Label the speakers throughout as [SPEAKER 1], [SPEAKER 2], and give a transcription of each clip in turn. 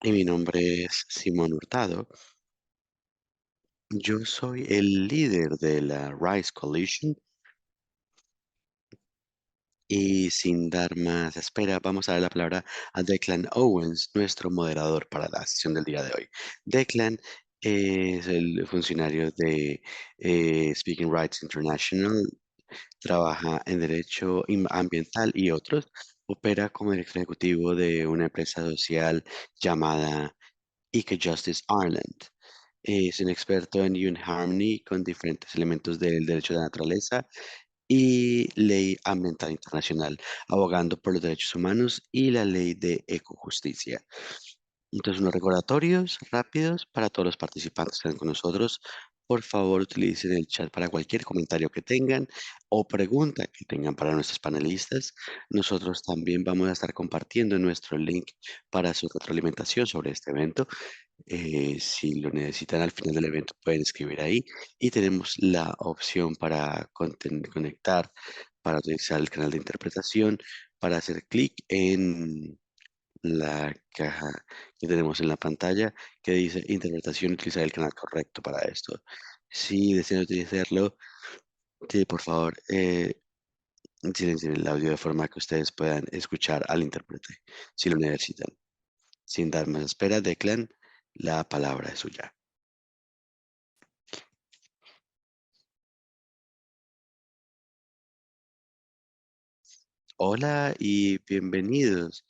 [SPEAKER 1] Y mi nombre es Simón Hurtado. Yo soy el líder de la Rise Coalition y sin dar más espera, vamos a dar la palabra a Declan Owens, nuestro moderador para la sesión del día de hoy. Declan es el funcionario de Speaking Rights International, trabaja en derecho ambiental y otros, opera como director ejecutivo de una empresa social llamada Eco Justice Ireland. Es un experto en UN Harmony con diferentes elementos del derecho de la naturaleza y ley ambiental internacional, abogando por los derechos humanos y la ley de ecojusticia. Entonces, unos recordatorios rápidos para todos los participantes que están con nosotros. Por favor, utilicen el chat para cualquier comentario que tengan o pregunta que tengan para nuestros panelistas. Nosotros también vamos a estar compartiendo nuestro link para su retroalimentación sobre este evento. Si lo necesitan al final del evento, pueden escribir ahí. Y tenemos la opción para conectar, para utilizar el canal de interpretación, para hacer clic en la caja que tenemos en la pantalla que dice interpretación, utilizar el canal correcto para esto. Si desean utilizarlo, sí, por favor, silencien el audio de forma que ustedes puedan escuchar al intérprete, si lo necesitan. Sin dar más espera, Declan, la palabra es suya. Hola y bienvenidos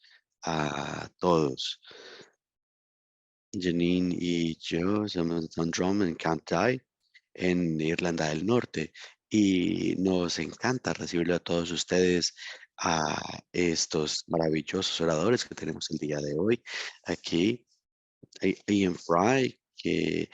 [SPEAKER 1] a todos. Janine y yo somos de Dundrum en County, en Irlanda del Norte, y nos encanta recibirlo a todos ustedes, a estos maravillosos oradores que tenemos el día de hoy aquí. Ian Fry, que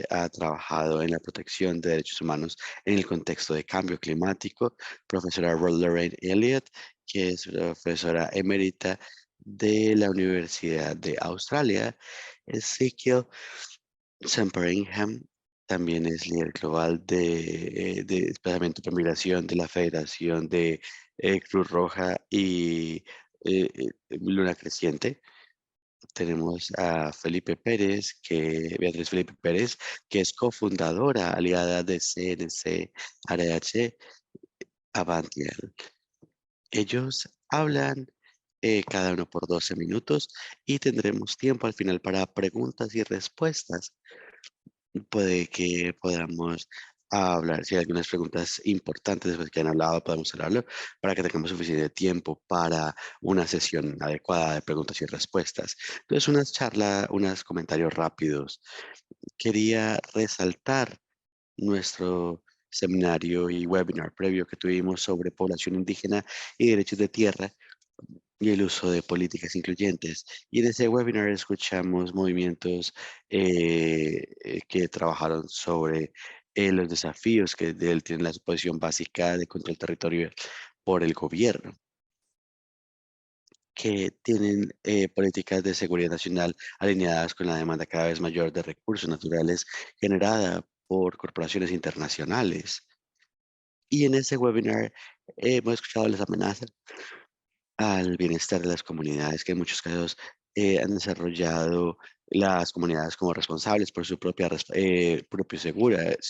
[SPEAKER 1] ha trabajado en la protección de derechos humanos en el contexto de cambio climático. Profesora Lorraine Elliott, que es profesora emérita de la Universidad de Australia. Ezekiel Samperingham también es líder global de desplazamiento por migración de la Federación de Cruz Roja y Luna Creciente. Tenemos a Beatriz Felipe Pérez, que es cofundadora aliada de CNC ARH Avantiel. Ellos hablan cada uno por 12 minutos y tendremos tiempo al final para preguntas y respuestas. Puede que podamos hablar, si hay algunas preguntas importantes después que han hablado, podemos hablarlo para que tengamos suficiente tiempo para una sesión adecuada de preguntas y respuestas. Entonces, unas charlas, unos comentarios rápidos. Quería resaltar nuestro seminario y webinar previo que tuvimos sobre población indígena y derechos de tierra y el uso de políticas incluyentes. Y en ese webinar escuchamos movimientos que trabajaron sobre los desafíos que tienen la posición básica de control territorial por el gobierno, que tienen políticas de seguridad nacional alineadas con la demanda cada vez mayor de recursos naturales generada por corporaciones internacionales. Y en ese webinar hemos escuchado las amenazas al bienestar de las comunidades, que en muchos casos han desarrollado las comunidades como responsables por su propia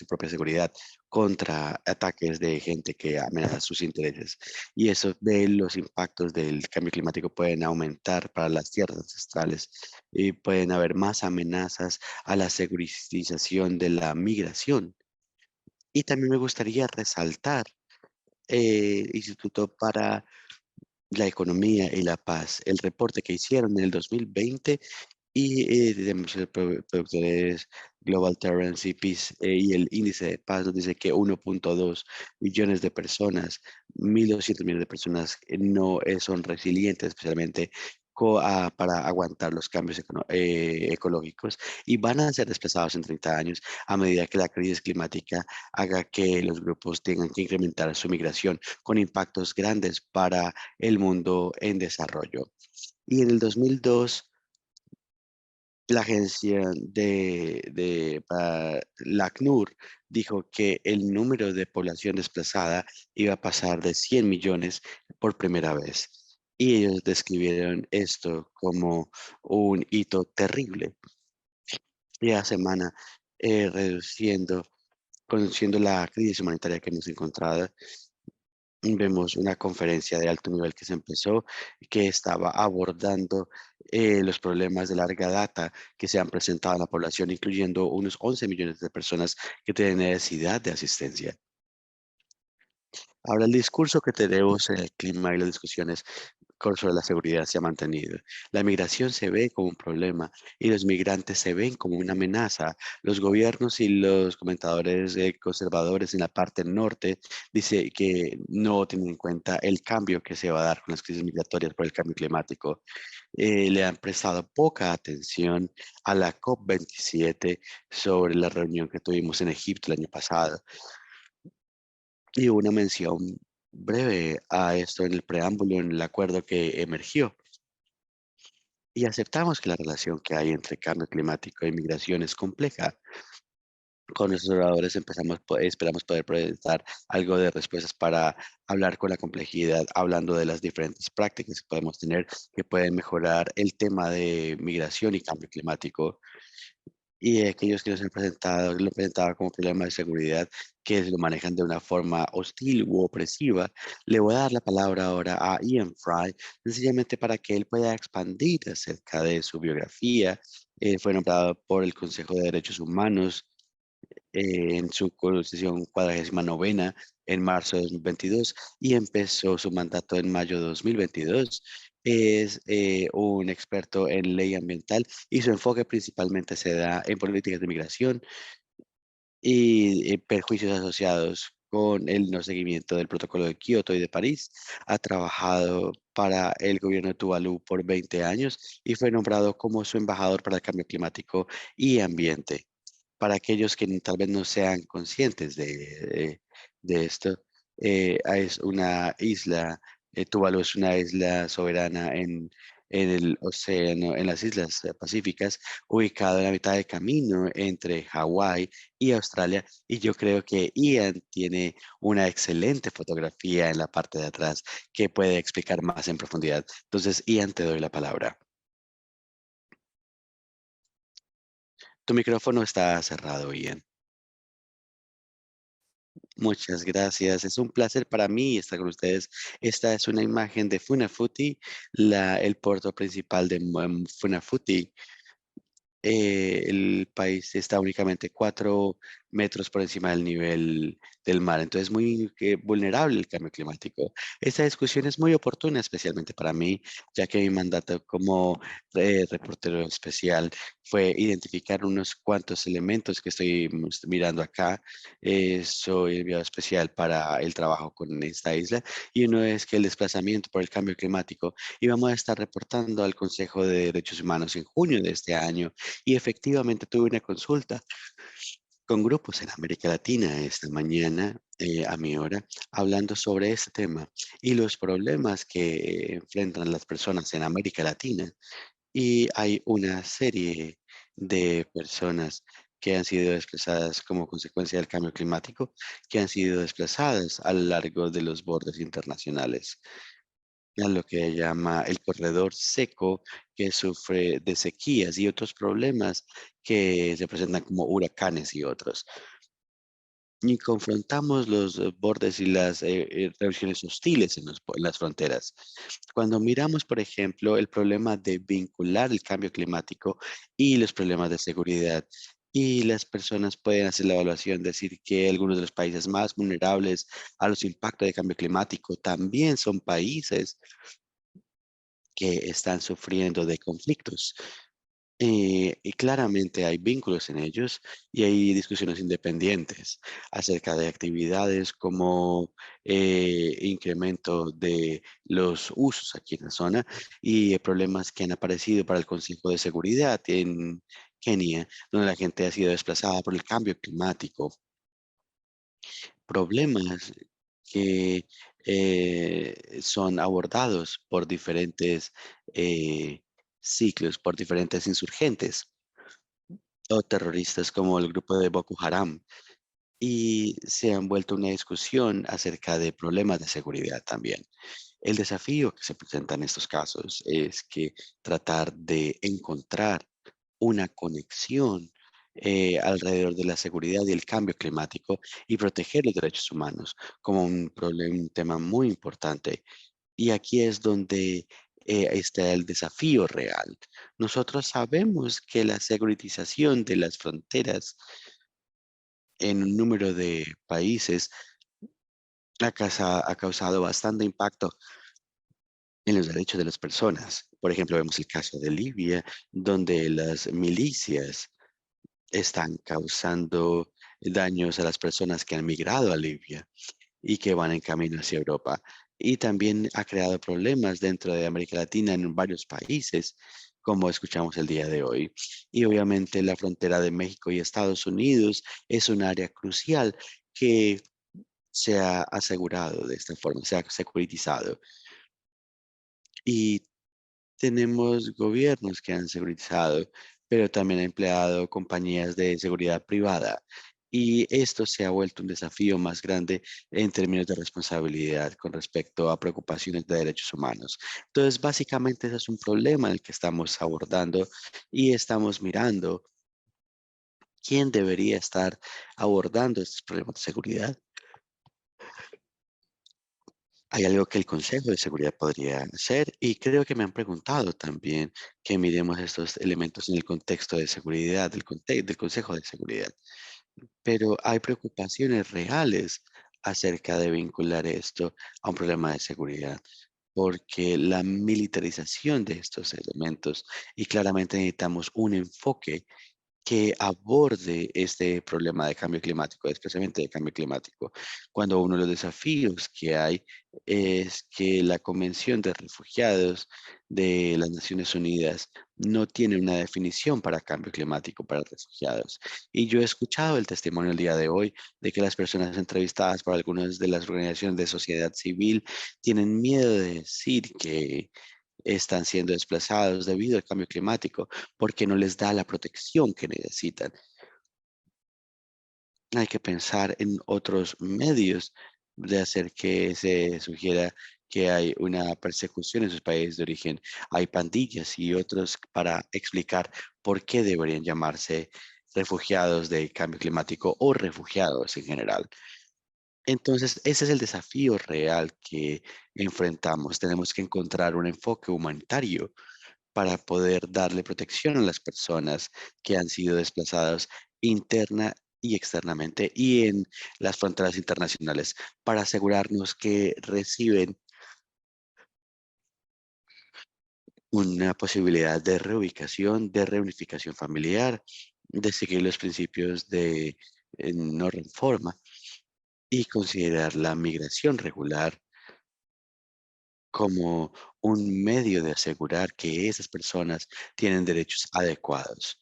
[SPEAKER 1] seguridad contra ataques de gente que amenaza sus intereses. Y eso de los impactos del cambio climático pueden aumentar para las tierras ancestrales y pueden haber más amenazas a la segurización de la migración. Y también me gustaría resaltar Instituto para la Economía y la Paz, el reporte que hicieron en el 2020 y tenemos el productores Global Tolerance y Peace y el índice de paz nos dice que 1.2 millones de personas, 1.200 millones de personas no son resilientes, especialmente para aguantar los cambios ecológicos y van a ser desplazados en 30 años a medida que la crisis climática haga que los grupos tengan que incrementar su migración con impactos grandes para el mundo en desarrollo. Y en el 2002 la agencia la ACNUR dijo que el número de población desplazada iba a pasar de 100 millones por primera vez. y ellos describieron esto como un hito terrible. Día semana, conociendo la crisis humanitaria que hemos encontrado, vemos una conferencia de alto nivel que se empezó, que estaba abordando los problemas de larga data que se han presentado en la población, incluyendo unos 11 millones de personas que tienen necesidad de asistencia. Ahora, el discurso que tenemos en el clima y las discusiones sobre la seguridad se ha mantenido. La migración se ve como un problema y los migrantes se ven como una amenaza. Los gobiernos y los comentadores conservadores en la parte norte dicen que no tienen en cuenta el cambio que se va a dar con las crisis migratorias por el cambio climático. Le han prestado poca atención a la COP27 sobre la reunión que tuvimos en Egipto el año pasado. Y una mención breve a esto en el preámbulo, en el acuerdo que emergió. Y aceptamos que la relación que hay entre cambio climático e migración es compleja. Con nuestros oradores esperamos poder presentar algo de respuestas para hablar con la complejidad, hablando de las diferentes prácticas que podemos tener que pueden mejorar el tema de migración y cambio climático. Y aquellos que nos han presentado, lo presentaba como problema de seguridad, que lo manejan de una forma hostil u opresiva. Le voy a dar la palabra ahora a Ian Fry, sencillamente para que él pueda expandir acerca de su biografía. Fue nombrado por el Consejo de Derechos Humanos en su constitución 49 en marzo de 2022 y empezó su mandato en mayo de 2022. Es un experto en ley ambiental y su enfoque principalmente se da en políticas de migración y perjuicios asociados con el no seguimiento del Protocolo de Kioto y de París. Ha trabajado para el gobierno de Tuvalu por 20 años y fue nombrado como su embajador para el cambio climático y ambiente. Para aquellos que tal vez no sean conscientes de esto, es una isla, Tuvalu es una isla soberana en el océano, en las islas pacíficas, ubicado en la mitad del camino entre Hawái y Australia. Y yo creo que Ian tiene una excelente fotografía en la parte de atrás que puede explicar más en profundidad. Entonces, Ian, te doy la palabra. Tu micrófono está cerrado, Ian. Muchas gracias. Es un placer para mí estar con ustedes. Esta es una imagen de Funafuti, el puerto principal de Funafuti. El país está únicamente 4 metros por encima del nivel del mar, entonces es muy vulnerable el cambio climático. Esta discusión es muy oportuna, especialmente para mí, ya que mi mandato como reportero especial fue identificar unos cuantos elementos que estoy mirando acá. Soy enviado especial para el trabajo con esta isla y uno es que el desplazamiento por el cambio climático, y vamos a estar reportando al Consejo de Derechos Humanos en junio de este año y efectivamente tuve una consulta con grupos en América Latina esta mañana, a mi hora, hablando sobre este tema y los problemas que enfrentan las personas en América Latina. Y hay una serie de personas que han sido desplazadas como consecuencia del cambio climático, que han sido desplazadas a lo largo de los bordes internacionales a lo que llama el corredor seco, que sufre de sequías y otros problemas que se presentan como huracanes y otros. Y confrontamos los bordes y las regiones hostiles en las fronteras. Cuando miramos, por ejemplo, el problema de vincular el cambio climático y los problemas de seguridad, y las personas pueden hacer la evaluación, decir que algunos de los países más vulnerables a los impactos del cambio climático también son países que están sufriendo de conflictos. Y claramente hay vínculos en ellos y hay discusiones independientes acerca de actividades como incremento de los usos aquí en la zona y problemas que han aparecido para el Consejo de Seguridad en Kenia, donde la gente ha sido desplazada por el cambio climático. Problemas que son abordados por diferentes ciclos, por diferentes insurgentes o terroristas como el grupo de Boko Haram, y se han vuelto una discusión acerca de problemas de seguridad también. El desafío que se presenta en estos casos es que tratar de encontrar una conexión alrededor de la seguridad y el cambio climático y proteger los derechos humanos como un problema, un tema muy importante. Y aquí es donde está el desafío real. Nosotros sabemos que la securitización de las fronteras en un número de países ha causado bastante impacto en los derechos de las personas. Por ejemplo, vemos el caso de Libia, donde las milicias están causando daños a las personas que han migrado a Libia y que van en camino hacia Europa. Y también ha creado problemas dentro de América Latina en varios países, como escuchamos el día de hoy. Y obviamente la frontera de México y Estados Unidos es un área crucial que se ha asegurado de esta forma, se ha securitizado. Y tenemos gobiernos que han segurizado, pero también han empleado compañías de seguridad privada. Y esto se ha vuelto un desafío más grande en términos de responsabilidad con respecto a preocupaciones de derechos humanos. Entonces, básicamente, ese es un problema el que estamos abordando y estamos mirando quién debería estar abordando estos problemas de seguridad. Hay algo que el Consejo de Seguridad podría hacer y creo que me han preguntado también que miremos estos elementos en el contexto de seguridad, del Consejo de Seguridad. Pero hay preocupaciones reales acerca de vincular esto a un problema de seguridad, porque la militarización de estos elementos y claramente necesitamos un enfoque que aborde este problema de cambio climático, especialmente de cambio climático, cuando uno de los desafíos que hay es que la Convención de Refugiados de las Naciones Unidas no tiene una definición para cambio climático para refugiados. Y yo he escuchado el testimonio el día de hoy de que las personas entrevistadas por algunas de las organizaciones de sociedad civil tienen miedo de decir que están siendo desplazados debido al cambio climático porque no les da la protección que necesitan. Hay que pensar en otros medios de hacer que se sugiera que hay una persecución en sus países de origen. Hay pandillas y otros para explicar por qué deberían llamarse refugiados del cambio climático o refugiados en general. Entonces, ese es el desafío real que enfrentamos. Tenemos que encontrar un enfoque humanitario para poder darle protección a las personas que han sido desplazadas interna y externamente y en las fronteras internacionales para asegurarnos que reciben una posibilidad de reubicación, de reunificación familiar, de seguir los principios de no reforma y considerar la migración regular como un medio de asegurar que esas personas tienen derechos adecuados.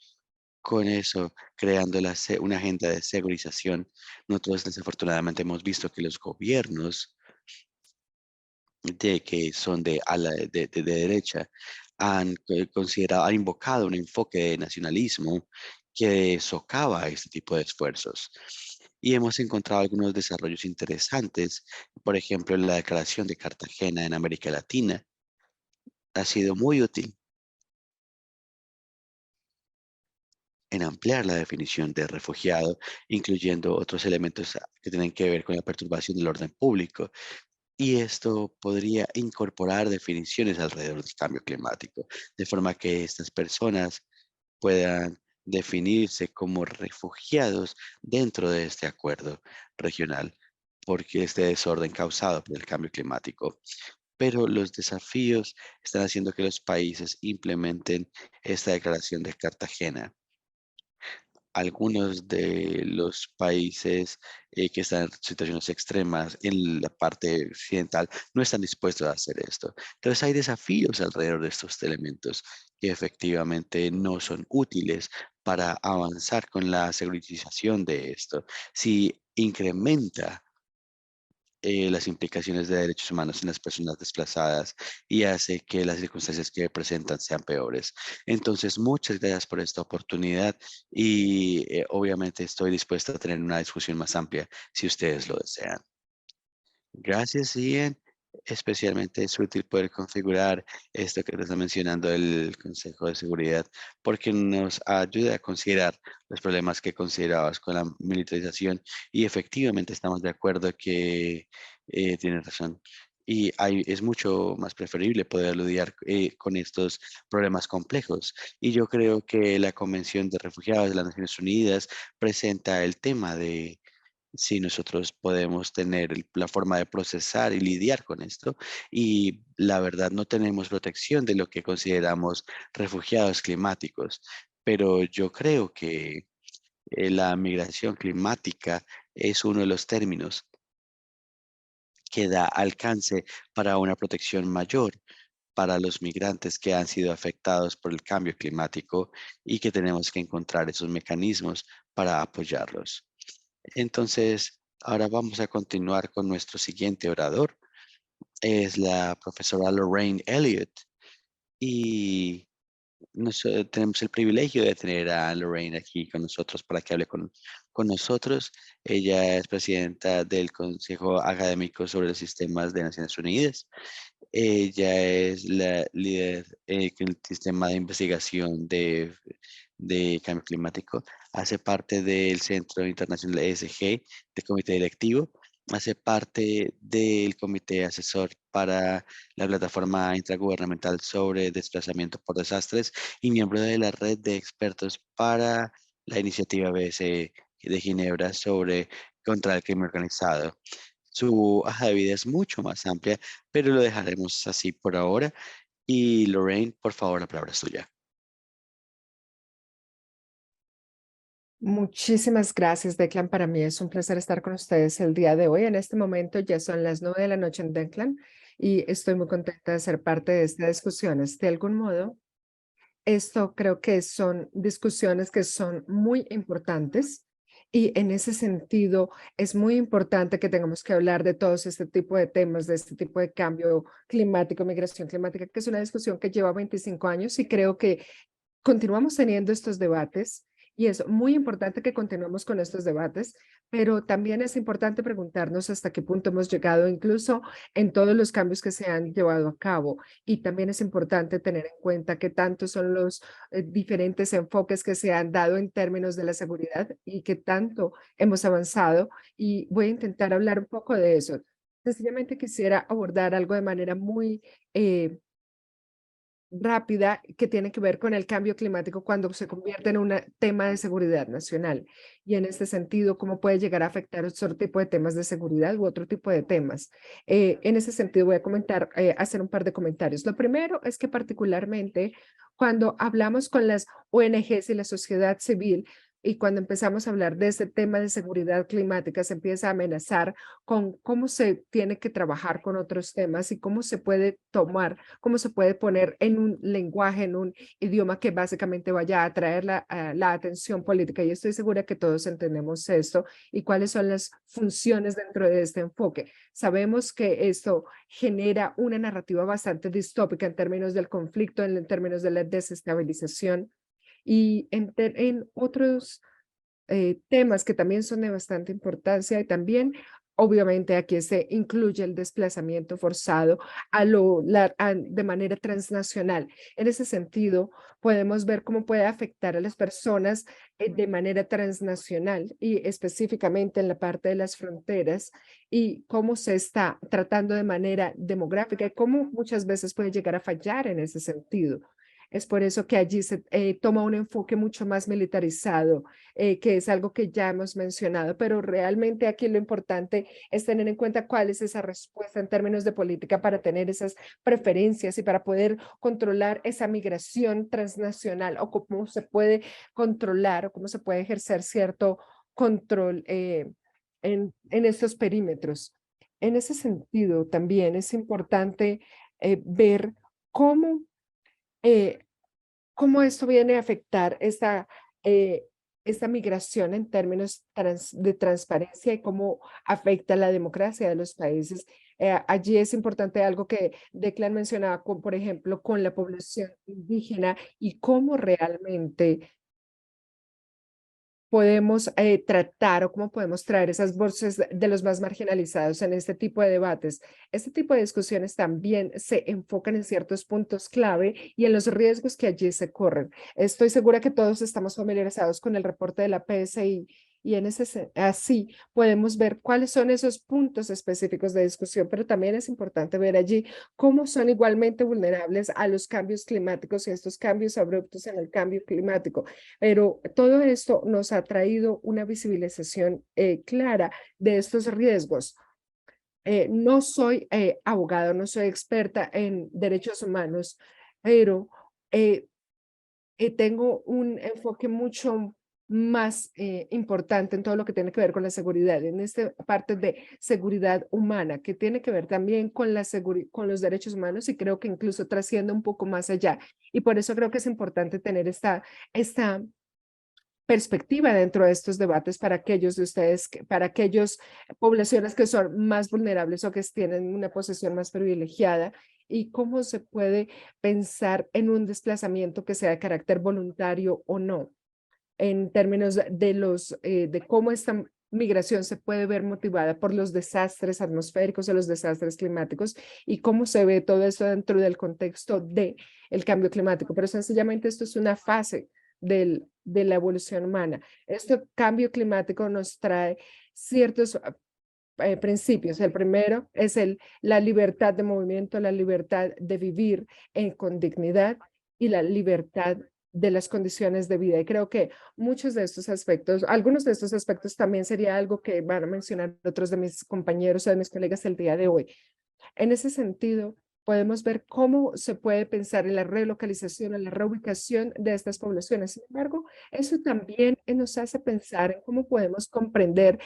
[SPEAKER 1] Con eso, creando una agenda de segurización, nosotros desafortunadamente hemos visto que los gobiernos de que son de ala de derecha han considerado, han invocado un enfoque de nacionalismo que socava este tipo de esfuerzos. Y hemos encontrado algunos desarrollos interesantes, por ejemplo, la Declaración de Cartagena en América Latina ha sido muy útil en ampliar la definición de refugiado, incluyendo otros elementos que tienen que ver con la perturbación del orden público. Y esto podría incorporar definiciones alrededor del cambio climático, de forma que estas personas puedan definirse como refugiados dentro de este acuerdo regional, porque este desorden causado por el cambio climático. Pero los desafíos están haciendo que los países implementen esta declaración de Cartagena. Algunos de los países que están en situaciones extremas en la parte occidental no están dispuestos a hacer esto. Entonces hay desafíos alrededor de estos elementos que efectivamente no son útiles para avanzar con la segurización de esto. Si incrementa las implicaciones de derechos humanos en las personas desplazadas y hace que las circunstancias que presentan sean peores. Entonces, muchas gracias por esta oportunidad y obviamente estoy dispuesto a tener una discusión más amplia si ustedes lo desean. Gracias, Ian. Especialmente es útil poder configurar esto que te está mencionando el Consejo de Seguridad, porque nos ayuda a considerar los problemas que considerabas con la militarización y efectivamente estamos de acuerdo que tienes razón. Y es mucho más preferible poder lidiar con estos problemas complejos. Y yo creo que la Convención de Refugiados de las Naciones Unidas presenta el tema de si nosotros podemos tener la forma de procesar y lidiar con esto. Y la verdad no tenemos protección de lo que consideramos refugiados climáticos, pero yo creo que la migración climática es uno de los términos que da alcance para una protección mayor para los migrantes que han sido afectados por el cambio climático y que tenemos que encontrar esos mecanismos para apoyarlos. Entonces, ahora vamos a continuar con nuestro siguiente orador. Es la profesora Lorraine Elliott y tenemos el privilegio de tener a Lorraine aquí con nosotros para que hable con nosotros. Ella es presidenta del Consejo Académico sobre los Sistemas de Naciones Unidas. Ella es la líder en el sistema de investigación de cambio climático. Hace parte del Centro Internacional ESG, del Comité Directivo. Hace parte del Comité Asesor para la Plataforma Intergubernamental sobre Desplazamiento por Desastres y miembro de la Red de Expertos para la Iniciativa BSE de Ginebra sobre contra el crimen organizado. Su hoja de vida es mucho más amplia, pero lo dejaremos así por ahora. Y Lorraine, por favor, la palabra es tuya.
[SPEAKER 2] Muchísimas gracias, Declan. Para mí es un placer estar con ustedes el día de hoy. En este momento ya son las 9 de la noche en Declan y estoy muy contenta de ser parte de estas discusiones. De algún modo, esto creo que son discusiones que son muy importantes y en ese sentido es muy importante que tengamos que hablar de todos este tipo de temas, de este tipo de cambio climático, migración climática, que es una discusión que lleva 25 años y creo que continuamos teniendo estos debates y es muy importante que continuemos con estos debates, pero también es importante preguntarnos hasta qué punto hemos llegado, incluso en todos los cambios que se han llevado a cabo. Y también es importante tener en cuenta qué tanto son los diferentes enfoques que se han dado en términos de la seguridad y qué tanto hemos avanzado. Y voy a intentar hablar un poco de eso. Sencillamente quisiera abordar algo de manera muy eh, rápida que tiene que ver con el cambio climático cuando se convierte en un tema de seguridad nacional. Y en este sentido, ¿cómo puede llegar a afectar otro tipo de temas de seguridad u otro tipo de temas? En ese sentido, voy a comentar, hacer un par de comentarios. Lo primero es que particularmente cuando hablamos con las ONGs y la sociedad civil, y cuando empezamos a hablar de este tema de seguridad climática, se empieza a amenazar con cómo se tiene que trabajar con otros temas y cómo se puede tomar, cómo se puede poner en un lenguaje, en un idioma que básicamente vaya a atraer la atención política. Y estoy segura que todos entendemos esto y cuáles son las funciones dentro de este enfoque. Sabemos que esto genera una narrativa bastante distópica en términos del conflicto, en términos de la desestabilización y en otros temas que también son de bastante importancia y también, obviamente, aquí se incluye el desplazamiento forzado de manera transnacional. En ese sentido, podemos ver cómo puede afectar a las personas de manera transnacional y específicamente en la parte de las fronteras y cómo se está tratando de manera demográfica y cómo muchas veces puede llegar a fallar en ese sentido. Es por eso que allí se toma un enfoque mucho más militarizado, que es algo que ya hemos mencionado, pero realmente aquí lo importante es tener en cuenta cuál es esa respuesta en términos de política para tener esas preferencias y para poder controlar esa migración transnacional o cómo se puede controlar o cómo se puede ejercer cierto control en estos perímetros. En ese sentido, también es importante ver cómo eh, cómo esto viene a afectar eh, esta migración en términos de transparencia y cómo afecta la democracia de los países. Allí es importante algo que Declan mencionaba, por ejemplo, con la población indígena y cómo realmente podemos tratar o cómo podemos traer esas voces de los más marginalizados en este tipo de debates. Este tipo de discusiones también se enfocan en ciertos puntos clave y en los riesgos que allí se corren. Estoy segura que todos estamos familiarizados con el reporte de la PSI y así podemos ver cuáles son esos puntos específicos de discusión, pero también es importante ver allí cómo son igualmente vulnerables a los cambios climáticos y estos cambios abruptos en el cambio climático. Pero todo esto nos ha traído una visibilización clara de estos riesgos. No soy abogado, no soy experta en derechos humanos, pero eh, tengo un enfoque mucho más importante en todo lo que tiene que ver con la seguridad, en esta parte de seguridad humana, que tiene que ver también con con los derechos humanos y creo que incluso trasciende un poco más allá. Y por eso creo que es importante tener esta perspectiva dentro de estos debates para aquellos de ustedes, para aquellas poblaciones que son más vulnerables o que tienen una posición más privilegiada y cómo se puede pensar en un desplazamiento que sea de carácter voluntario o no, en términos de cómo esta migración se puede ver motivada por los desastres atmosféricos o los desastres climáticos y cómo se ve todo eso dentro del contexto del cambio climático. Pero sencillamente esto es una fase de la evolución humana. Este cambio climático nos trae ciertos principios. El primero es la libertad de movimiento, la libertad de vivir con dignidad y la libertad de las condiciones de vida. Y creo que muchos de estos aspectos, algunos de estos aspectos también sería algo que van a mencionar otros de mis compañeros o de mis colegas el día de hoy. En ese sentido, podemos ver cómo se puede pensar en la relocalización, en la reubicación de estas poblaciones. Sin embargo, eso también nos hace pensar en cómo podemos comprender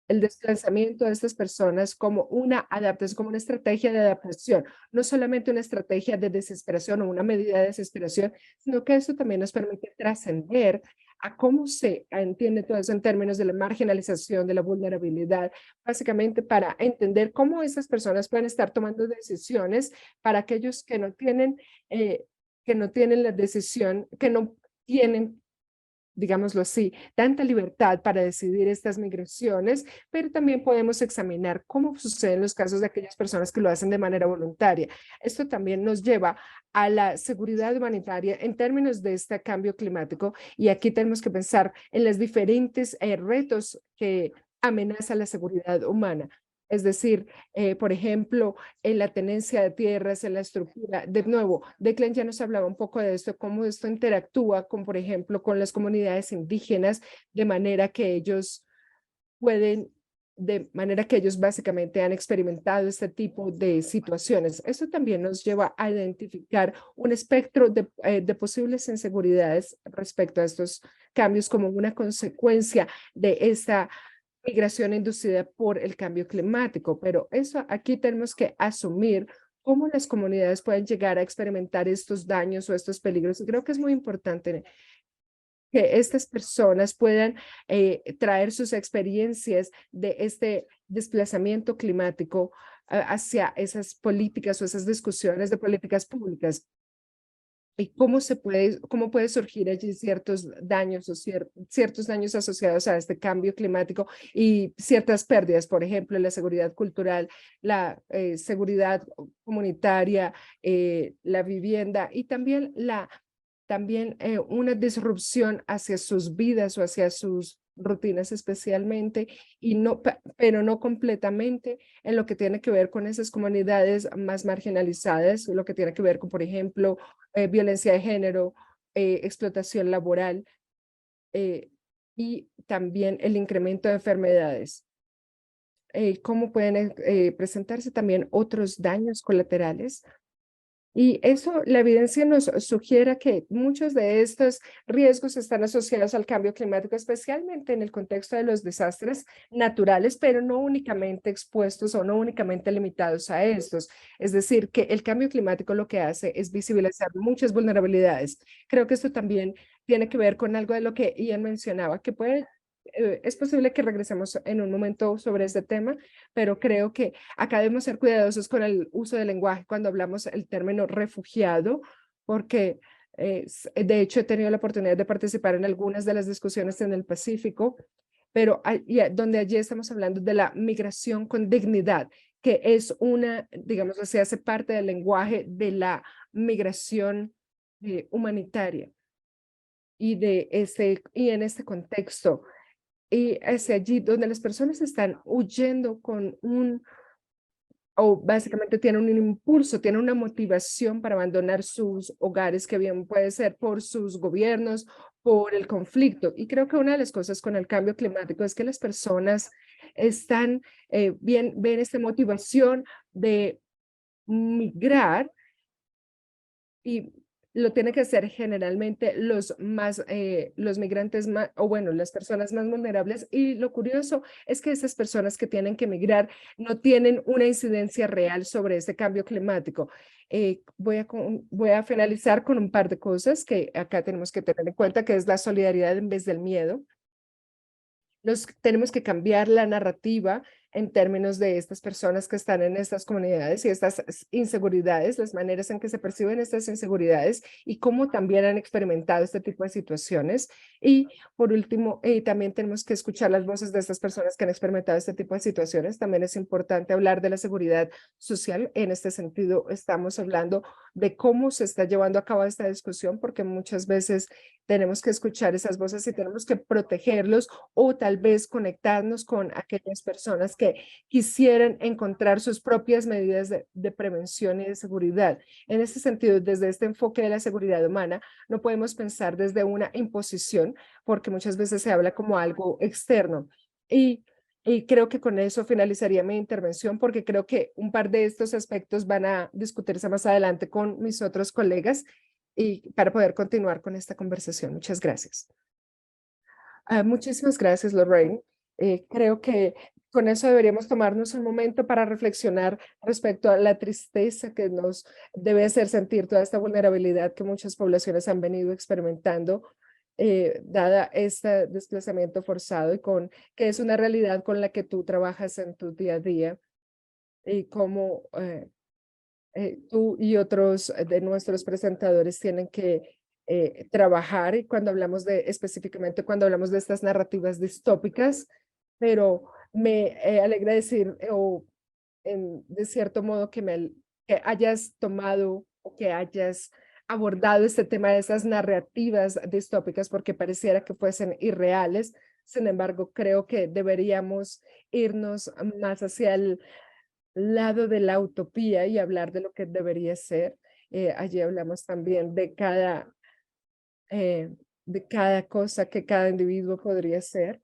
[SPEAKER 2] el desplazamiento de estas personas como una adaptación, como una estrategia de adaptación, no solamente una estrategia de desesperación o una medida de desesperación, sino que eso también nos permite trascender a cómo se entiende todo eso en términos de la marginalización, de la vulnerabilidad, básicamente para entender cómo esas personas pueden estar tomando decisiones para aquellos que no tienen la decisión, que no tienen, digámoslo así, tanta libertad para decidir estas migraciones, pero también podemos examinar cómo suceden los casos de aquellas personas que lo hacen de manera voluntaria. Esto también nos lleva a la seguridad humanitaria en términos de este cambio climático y aquí tenemos que pensar en los diferentes retos que amenaza la seguridad humana. Es decir, por ejemplo, en la tenencia de tierras, en la estructura. De nuevo, Declan ya nos hablaba un poco de esto, cómo esto interactúa con, por ejemplo, con las comunidades indígenas, de manera que ellos de manera que ellos básicamente han experimentado este tipo de situaciones. Eso también nos lleva a identificar un espectro de posibles inseguridades respecto a estos cambios como una consecuencia de esta migración inducida por el cambio climático, pero eso aquí tenemos que asumir cómo las comunidades pueden llegar a experimentar estos daños o estos peligros. Y creo que es muy importante que estas personas puedan traer sus experiencias de este desplazamiento climático hacia esas políticas o esas discusiones de políticas públicas y cómo puede surgir allí ciertos daños o ciertos daños asociados a este cambio climático y ciertas pérdidas, por ejemplo, la seguridad cultural, la seguridad comunitaria, la vivienda y también una disrupción hacia sus vidas o hacia sus rutinas especialmente, pero no completamente en lo que tiene que ver con esas comunidades más marginalizadas, lo que tiene que ver con, por ejemplo, violencia de género, explotación laboral eh, y también el incremento de enfermedades. Cómo pueden presentarse también otros daños colaterales y eso, la evidencia nos sugiere que muchos de estos riesgos están asociados al cambio climático, especialmente en el contexto de los desastres naturales, pero no únicamente expuestos o no únicamente limitados a estos. Es decir, que el cambio climático lo que hace es visibilizar muchas vulnerabilidades. Creo que esto también tiene que ver con algo de lo que Ian mencionaba, que es posible que regresemos en un momento sobre este tema, pero creo que acá debemos ser cuidadosos con el uso del lenguaje cuando hablamos el término refugiado, porque De hecho, he tenido la oportunidad de participar en algunas de las discusiones en el Pacífico, pero donde allí estamos hablando de la migración con dignidad, que es una, digamos, se hace parte del lenguaje de la migración humanitaria y en este contexto. Y es allí donde las personas están huyendo con o básicamente tienen un impulso, tienen una motivación para abandonar sus hogares, que bien puede ser por sus gobiernos, por el conflicto. Y creo que una de las cosas con el cambio climático es que las personas están, ven esta motivación de migrar y lo tiene que hacer generalmente los migrantes más, o bueno, las personas más vulnerables. Y lo curioso es que esas personas que tienen que migrar no tienen una incidencia real sobre ese cambio climático. Voy a finalizar con un par de cosas que acá tenemos que tener en cuenta, que es la solidaridad en vez del miedo. Tenemos que cambiar la narrativa en términos de estas personas que están en estas comunidades y estas inseguridades, las maneras en que se perciben estas inseguridades y cómo también han experimentado este tipo de situaciones. Y por último, también tenemos que escuchar las voces de estas personas que han experimentado este tipo de situaciones. También es importante hablar de la seguridad social. En este sentido, estamos hablando de cómo se está llevando a cabo esta discusión, porque muchas veces tenemos que escuchar esas voces y tenemos que protegerlos o tal vez conectarnos con aquellas personas que quisieran encontrar sus propias medidas de prevención y de seguridad. En ese sentido, desde este enfoque de la seguridad humana, no podemos pensar desde una imposición, porque muchas veces se habla como algo externo. Y y creo que con eso finalizaría mi intervención, porque creo que un par de estos aspectos van a discutirse más adelante con mis otros colegas y para poder continuar con esta conversación. Muchas gracias. Muchísimas gracias, Lorraine. Creo que con eso deberíamos tomarnos un momento para reflexionar respecto a la tristeza que nos debe hacer sentir toda esta vulnerabilidad que muchas poblaciones han venido experimentando, dada este desplazamiento forzado y que es una realidad con la que tú trabajas en tu día a día y cómo tú y otros de nuestros presentadores tienen que trabajar y cuando hablamos específicamente cuando hablamos de estas narrativas distópicas, pero me alegra decir, de cierto modo, que hayas tomado o que hayas abordado este tema de esas narrativas distópicas porque pareciera que fuesen irreales. Sin embargo, creo que deberíamos irnos más hacia el lado de la utopía y hablar de lo que debería ser. Allí hablamos también de cada cosa que cada individuo podría ser.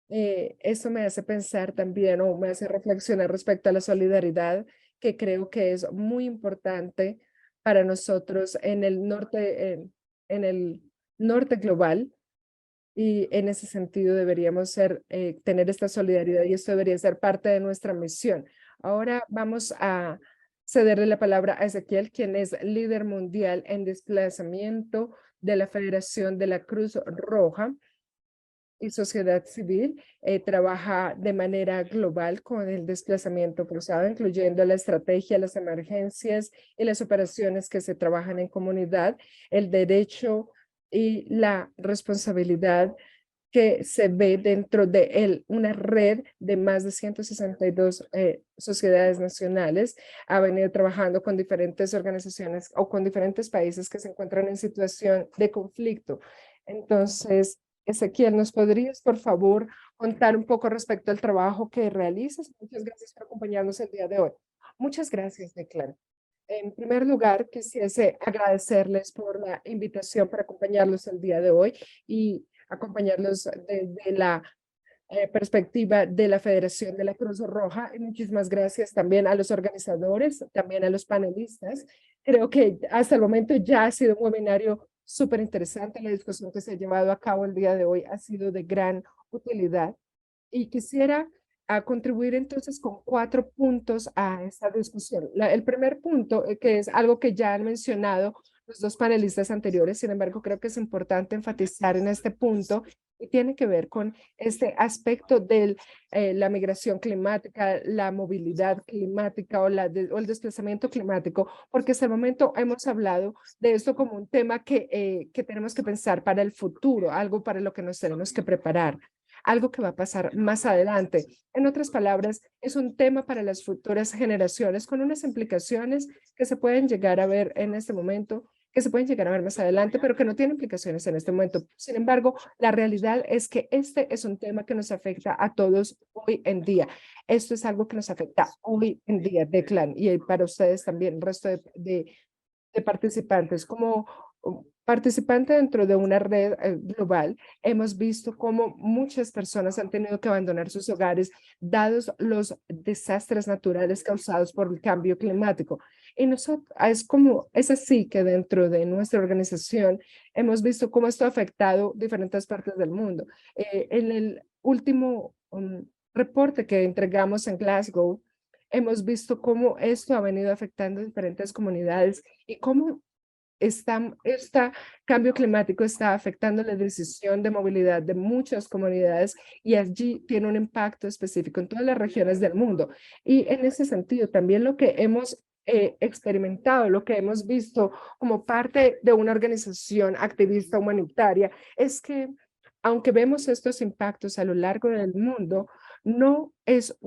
[SPEAKER 2] Eso me hace pensar también o me hace reflexionar respecto a la solidaridad, que creo que es muy importante para nosotros en el norte global. Y en ese sentido deberíamos tener esta solidaridad y esto debería ser parte de nuestra misión. Ahora vamos a cederle la palabra a Ezequiel, quien es líder mundial en desplazamiento de la Federación de la Cruz Roja y sociedad civil. Trabaja de manera global con el desplazamiento cruzado, incluyendo la estrategia, las emergencias y las operaciones que se trabajan en comunidad, el derecho y la responsabilidad que se ve dentro de él, una red de más de 162 sociedades nacionales. Ha venido trabajando con diferentes organizaciones o con diferentes países que se encuentran en situación de conflicto. Entonces, Ezequiel, ¿nos podrías, por favor, contar un poco respecto al trabajo que realizas? Muchas gracias por acompañarnos el día de hoy. Muchas gracias, Declan. En primer lugar, quisiese agradecerles por la invitación para acompañarlos el día de hoy y acompañarlos desde la perspectiva de la Federación de la Cruz Roja. Y muchísimas gracias también a los organizadores, también a los panelistas. Creo que hasta el momento ya ha sido un webinario súper interesante. La discusión que se ha llevado a cabo el día de hoy ha sido de gran utilidad. Y quisiera contribuir entonces con 4 puntos a esta discusión. El primer punto, que es algo que ya han mencionado los dos panelistas anteriores. Sin embargo, creo que es importante enfatizar en este punto y tiene que ver con este aspecto de la migración climática, la movilidad climática o el desplazamiento climático, porque hasta el momento hemos hablado de esto como un tema que tenemos que pensar para el futuro, algo para lo que nos tenemos que preparar, algo que va a pasar más adelante. En otras palabras, es un tema para las futuras generaciones con unas implicaciones que se pueden llegar a ver en este momento, que se pueden llegar a ver más adelante, pero que no tienen implicaciones en este momento. Sin embargo, la realidad es que este es un tema que nos afecta a todos hoy en día. Esto es algo que nos afecta hoy en día, Declan, y para ustedes también, el resto de participantes. Como participante dentro de una red global, hemos visto cómo muchas personas han tenido que abandonar sus hogares dados los desastres naturales causados por el cambio climático. Y nosotros, es así que dentro de nuestra organización hemos visto cómo esto ha afectado diferentes partes del mundo. En el último reporte que entregamos en Glasgow, hemos visto cómo esto ha venido afectando diferentes comunidades y cómo este cambio climático está afectando la decisión de movilidad de muchas comunidades y allí tiene un impacto específico en todas las regiones del mundo. Y en ese sentido, también lo que hemos experimentado, lo que hemos visto como parte de una organización activista humanitaria, es que aunque vemos estos impactos a lo largo del mundo, no es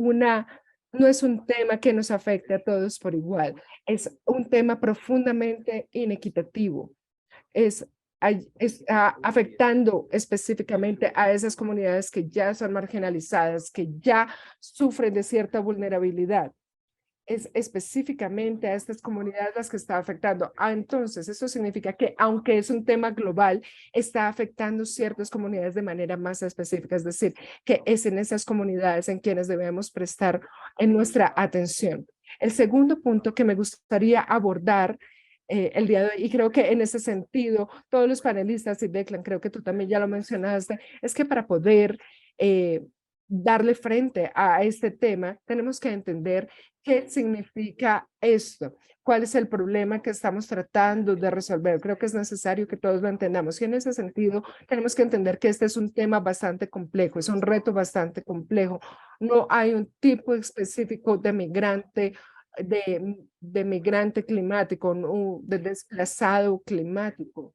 [SPEAKER 2] no es un tema que nos afecte a todos por igual. Es un tema profundamente inequitativo. Es, está afectando específicamente a esas comunidades que ya son marginalizadas, que ya sufren de cierta vulnerabilidad. Es específicamente a estas comunidades las que está afectando. Entonces, eso significa que aunque es un tema global, está afectando ciertas comunidades de manera más específica, es decir, que es en esas comunidades en quienes debemos prestar en nuestra atención. El segundo punto que me gustaría abordar el día de hoy, y creo que en ese sentido, todos los panelistas, y Declan, creo que tú también ya lo mencionaste, es que para poder darle frente a este tema, tenemos que entender qué significa esto, cuál es el problema que estamos tratando de resolver. Creo que es necesario que todos lo entendamos y en ese sentido tenemos que entender que este es un tema bastante complejo, es un reto bastante complejo. No hay un tipo específico de migrante, de migrante climático, no, de desplazado climático.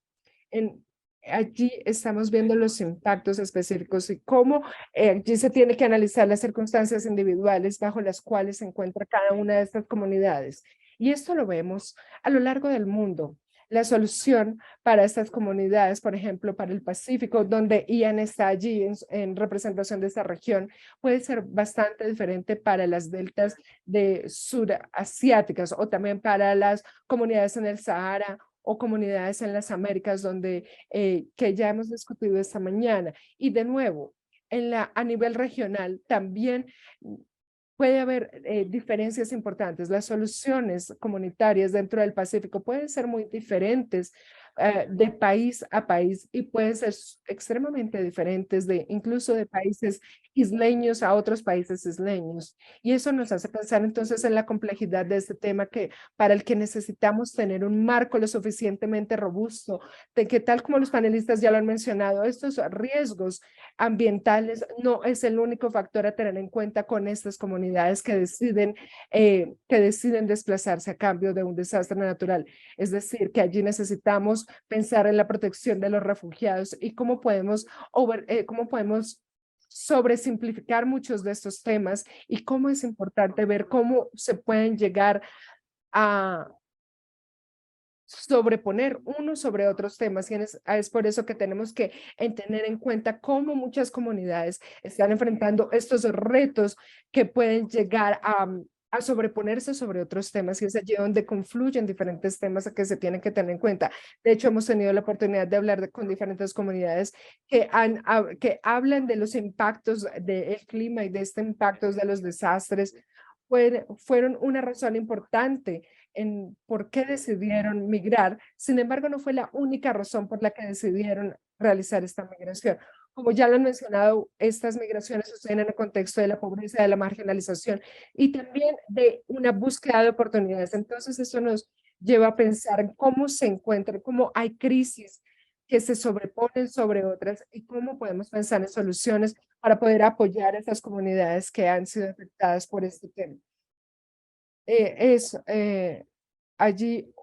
[SPEAKER 2] En, allí estamos viendo los impactos específicos y cómo allí se tiene que analizar las circunstancias individuales bajo las cuales se encuentra cada una de estas comunidades. Y esto lo vemos a lo largo del mundo. La solución para estas comunidades, por ejemplo, para el Pacífico, donde Ian está allí en representación de esta región, puede ser bastante diferente para las deltas de surasiáticas o también para las comunidades en el Sahara o comunidades en las Américas donde que ya hemos discutido esta mañana. Y de nuevo, a nivel regional también puede haber diferencias importantes. Las soluciones comunitarias dentro del Pacífico pueden ser muy diferentes de país a país y pueden ser extremadamente diferentes incluso de países isleños a otros países isleños. Y eso nos hace pensar entonces en la complejidad de este tema para el que necesitamos tener un marco lo suficientemente robusto, de que tal como los panelistas ya lo han mencionado, estos riesgos ambientales no es el único factor a tener en cuenta con estas comunidades que deciden desplazarse a cambio de un desastre natural. Es decir, que allí necesitamos pensar en la protección de los refugiados y cómo podemos sobresimplificar muchos de estos temas y cómo es importante ver cómo se pueden llegar a sobreponer unos sobre otros temas y es por eso que tenemos que tener en cuenta cómo muchas comunidades están enfrentando estos retos que pueden llegar a sobreponerse sobre otros temas y es allí donde confluyen diferentes temas que se tienen que tener en cuenta. De hecho, hemos tenido la oportunidad de hablar con diferentes comunidades que hablan de los impactos del clima y de este impactos de los desastres. Fueron una razón importante en por qué decidieron migrar. Sin embargo, no fue la única razón por la que decidieron realizar esta migración. Como ya lo han mencionado, estas migraciones suceden en el contexto de la pobreza, de la marginalización y también de una búsqueda de oportunidades. Entonces, eso lleva a pensar en cómo se encuentran, cómo hay crisis que se sobreponen sobre otras y cómo podemos pensar en soluciones para poder apoyar a estas comunidades que han sido afectadas por este tema. Eso, allí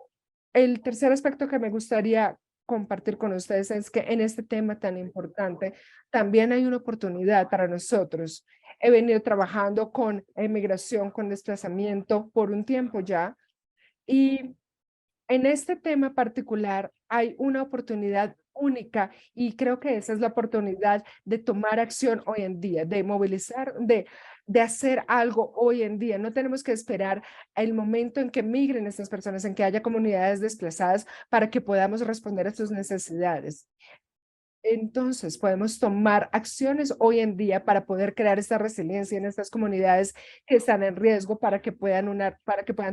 [SPEAKER 2] el tercer aspecto que me gustaría compartir con ustedes es que en este tema tan importante también hay una oportunidad para nosotros. He venido trabajando con emigración, con desplazamiento por un tiempo ya y en este tema particular hay una oportunidad única y creo que esa es la oportunidad de tomar acción hoy en día, de movilizar, de hacer algo hoy en día. No tenemos que esperar el momento en que migren estas personas, en que haya comunidades desplazadas para que podamos responder a sus necesidades. Entonces, podemos tomar acciones hoy en día para poder crear esta resiliencia en estas comunidades que están en riesgo para que puedan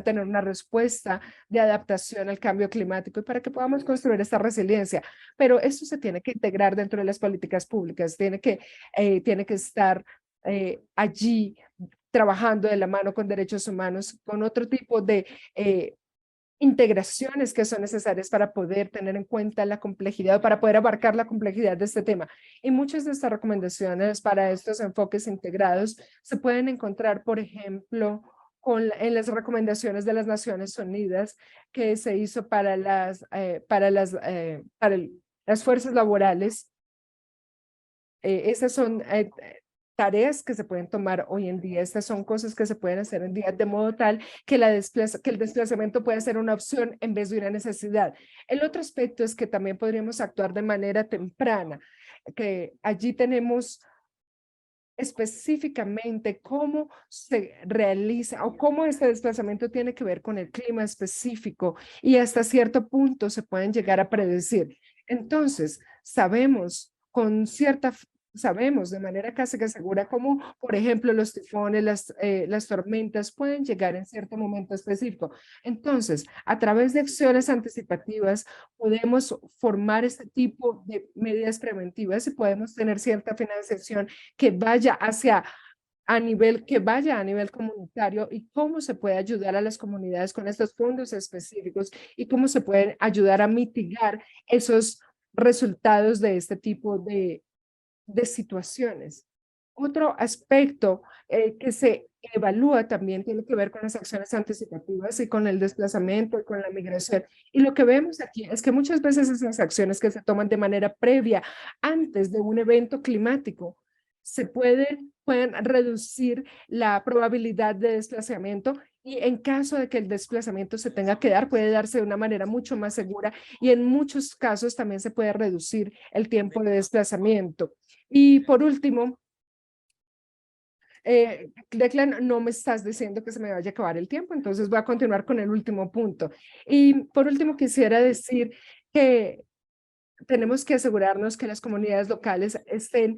[SPEAKER 2] tener una respuesta de adaptación al cambio climático y para que podamos construir esta resiliencia. Pero esto se tiene que integrar dentro de las políticas públicas, tiene que estar allí trabajando de la mano con derechos humanos, con otro tipo de integraciones que son necesarias para poder tener en cuenta la complejidad, para poder abarcar la complejidad de este tema. Y muchas de estas recomendaciones para estos enfoques integrados se pueden encontrar, por ejemplo, en las recomendaciones de las Naciones Unidas que se hizo las fuerzas laborales. Esas son tareas que se pueden tomar hoy en día. Estas son cosas que se pueden hacer en día de modo tal que, que el desplazamiento pueda ser una opción en vez de una necesidad. El otro aspecto es que también podríamos actuar de manera temprana, que allí tenemos específicamente cómo se realiza o cómo este desplazamiento tiene que ver con el clima específico y hasta cierto punto se pueden llegar a predecir. Entonces, sabemos de manera casi que segura cómo, por ejemplo, los tifones, las tormentas pueden llegar en cierto momento específico. Entonces, a través de acciones anticipativas, podemos formar este tipo de medidas preventivas y podemos tener cierta financiación que que vaya a nivel comunitario y cómo se puede ayudar a las comunidades con estos fondos específicos y cómo se pueden ayudar a mitigar esos resultados de este tipo de situaciones. Otro aspecto que se evalúa también tiene que ver con las acciones anticipativas y con el desplazamiento y con la migración. Y lo que vemos aquí es que muchas veces esas acciones que se toman de manera previa antes de un evento climático pueden reducir la probabilidad de desplazamiento y en caso de que el desplazamiento se tenga que dar, puede darse de una manera mucho más segura y en muchos casos también se puede reducir el tiempo de desplazamiento. Y por último, Declan, no me estás diciendo que se me vaya a acabar el tiempo, entonces voy a continuar con el último punto. Y por último, quisiera decir que tenemos que asegurarnos que las comunidades locales estén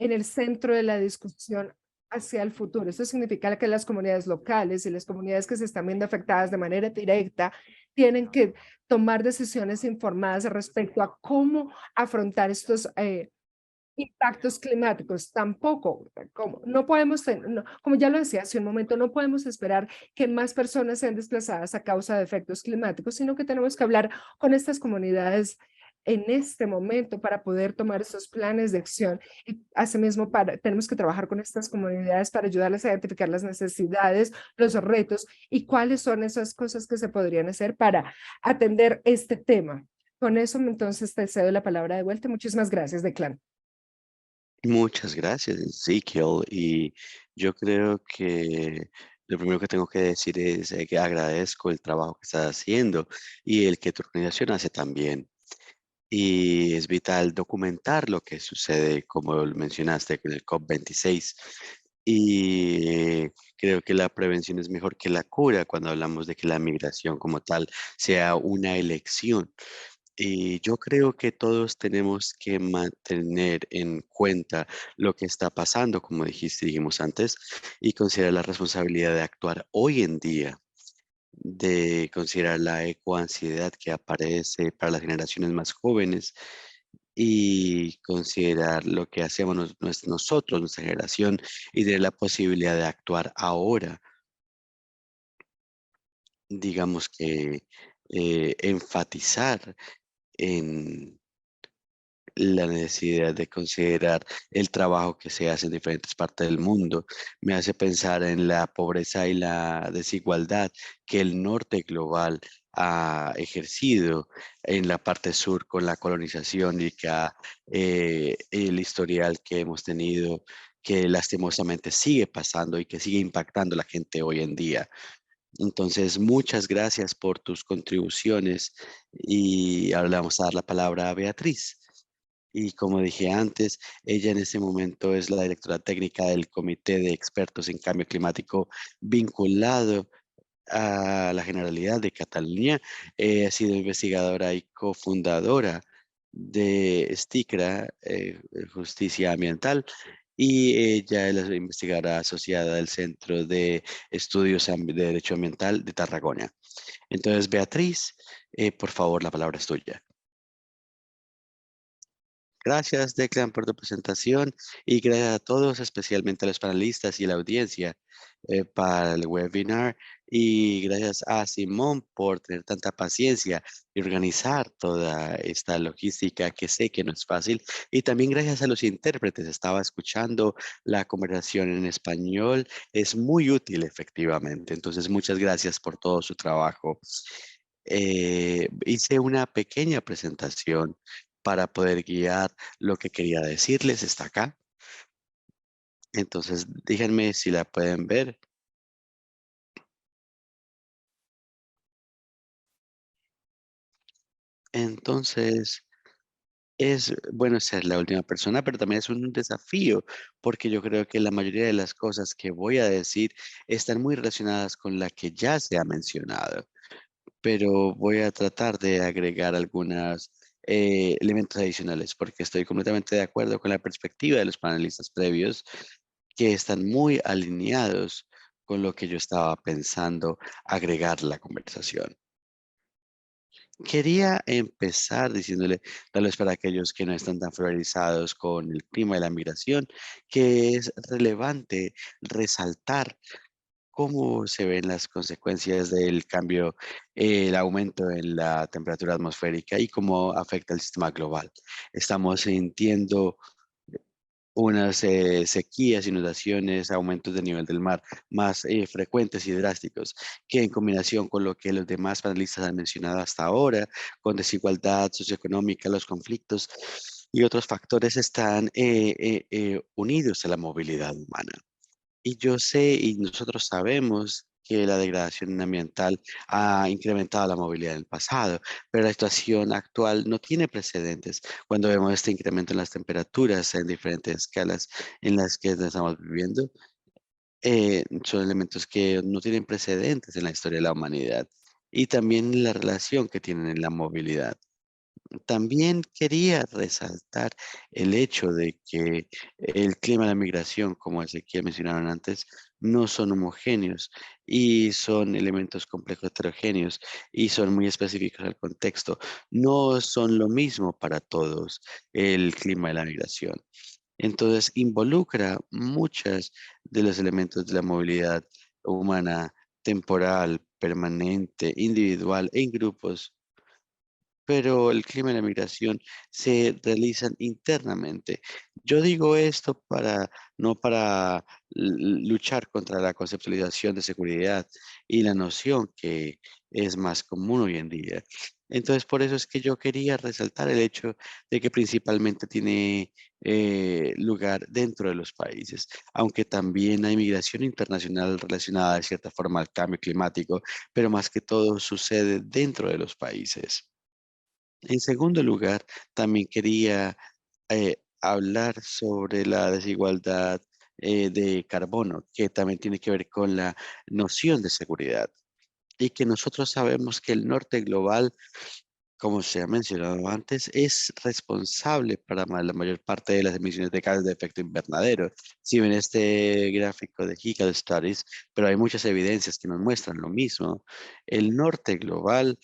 [SPEAKER 2] en el centro de la discusión hacia el futuro. Eso significa que las comunidades locales y las comunidades que se están viendo afectadas de manera directa tienen que tomar decisiones informadas respecto a cómo afrontar estos impactos climáticos. Tampoco, como no podemos, como ya lo decía hace un momento, no podemos esperar que más personas sean desplazadas a causa de efectos climáticos, sino que tenemos que hablar con estas comunidades en este momento para poder tomar esos planes de acción. Y asimismo, tenemos que trabajar con estas comunidades para ayudarles a identificar las necesidades, los retos y cuáles son esas cosas que se podrían hacer para atender este tema. Con eso, entonces, te cedo la palabra de vuelta. Muchísimas gracias, Declan.
[SPEAKER 1] Muchas gracias, Ezekiel. Y yo creo que lo primero que tengo que decir es que agradezco el trabajo que estás haciendo y el que tu organización hace también. Y es vital documentar lo que sucede, como lo mencionaste, con el COP26. Y creo que la prevención es mejor que la cura cuando hablamos de que la migración como tal sea una elección. Y yo creo que todos tenemos que mantener en cuenta lo que está pasando, como dijimos antes, y considerar la responsabilidad de actuar hoy en día, de considerar la ecoansiedad que aparece para las generaciones más jóvenes y considerar lo que hacemos nosotros, nuestra generación, y de la posibilidad de actuar ahora. Digamos que enfatizar en la necesidad de considerar el trabajo que se hace en diferentes partes del mundo. Me hace pensar en la pobreza y la desigualdad que el norte global ha ejercido en la parte sur con la colonización y que el historial que hemos tenido que lastimosamente sigue pasando y que sigue impactando a la gente hoy en día. Entonces, muchas gracias por tus contribuciones y ahora le vamos a dar la palabra a Beatriz. Y como dije antes, ella en este momento es la directora técnica del Comité de Expertos en Cambio Climático vinculado a la Generalidad de Cataluña. Ha sido investigadora y cofundadora de STICRA, Justicia Ambiental, y ella es la investigadora asociada del Centro de Estudios de Derecho Ambiental de Tarragona. Entonces, Beatriz, por favor, la palabra es tuya. Gracias, Declan, por tu presentación y gracias a todos, especialmente a los panelistas y la audiencia para el webinar. Y gracias a Simón por tener tanta paciencia y organizar toda esta logística que sé que no es fácil. Y también gracias a los intérpretes. Estaba escuchando la conversación en español. Es muy útil, efectivamente. Entonces, muchas gracias por todo su trabajo. Hice una pequeña presentación para poder guiar lo que quería decirles. Está acá. Entonces, díganme si la pueden ver. Entonces, es bueno ser la última persona, pero también es un desafío, porque yo creo que la mayoría de las cosas que voy a decir están muy relacionadas con la que ya se ha mencionado, pero voy a tratar de agregar algunos elementos adicionales, porque estoy completamente de acuerdo con la perspectiva de los panelistas previos, que están muy alineados con lo que yo estaba pensando agregar a la conversación. Quería empezar diciéndole, tal vez para aquellos que no están tan familiarizados con el clima y la migración, que es relevante resaltar cómo se ven las consecuencias del cambio, el aumento en la temperatura atmosférica y cómo afecta el sistema global. Estamos sintiendo unas sequías, inundaciones, aumentos del nivel del mar más frecuentes y drásticos, que en combinación con lo que los demás panelistas han mencionado hasta ahora, con desigualdad socioeconómica, los conflictos y otros factores están unidos a la movilidad humana. Y yo sé y nosotros sabemos que la degradación ambiental ha incrementado la movilidad en el pasado, pero la situación actual no tiene precedentes cuando vemos este incremento en las temperaturas en diferentes escalas en las que estamos viviendo. Son elementos que no tienen precedentes en la historia de la humanidad y también la relación que tienen en la movilidad. También quería resaltar el hecho de que el clima de la migración, como Ezequiel mencionaron antes, no son homogéneos y son elementos complejos heterogéneos y son muy específicos al contexto. No son lo mismo para todos el clima de la migración. Entonces, involucra muchos de los elementos de la movilidad humana, temporal, permanente, individual, en grupos, pero el clima y la migración se realizan internamente. Yo digo esto no para luchar contra la conceptualización de seguridad y la noción que es más común hoy en día. Entonces, por eso es que yo quería resaltar el hecho de que principalmente tiene lugar dentro de los países, aunque también hay migración internacional relacionada de cierta forma al cambio climático, pero más que todo sucede dentro de los países. En segundo lugar, también quería hablar sobre la desigualdad de carbono, que también tiene que ver con la noción de seguridad. Y que nosotros sabemos que el norte global, como se ha mencionado antes, es responsable para la mayor parte de las emisiones de gases de efecto invernadero. Si ven este gráfico de Higel Studies, pero hay muchas evidencias que nos muestran lo mismo. El norte global,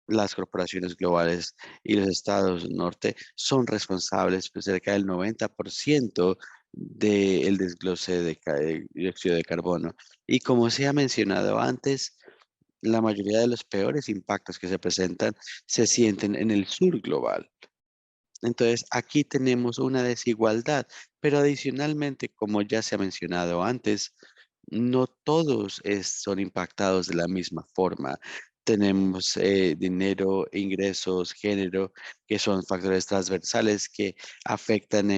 [SPEAKER 1] las corporaciones globales y los estados del norte son responsables por cerca del 90% del desglose de dióxido de carbono. Y como se ha mencionado antes, La mayoría de los peores impactos que se presentan se sienten en el sur global. Entonces, aquí tenemos una desigualdad, pero adicionalmente, como ya se ha mencionado antes, no todos son impactados de la misma forma. Tenemos dinero, ingresos, género, que son factores transversales que afectan,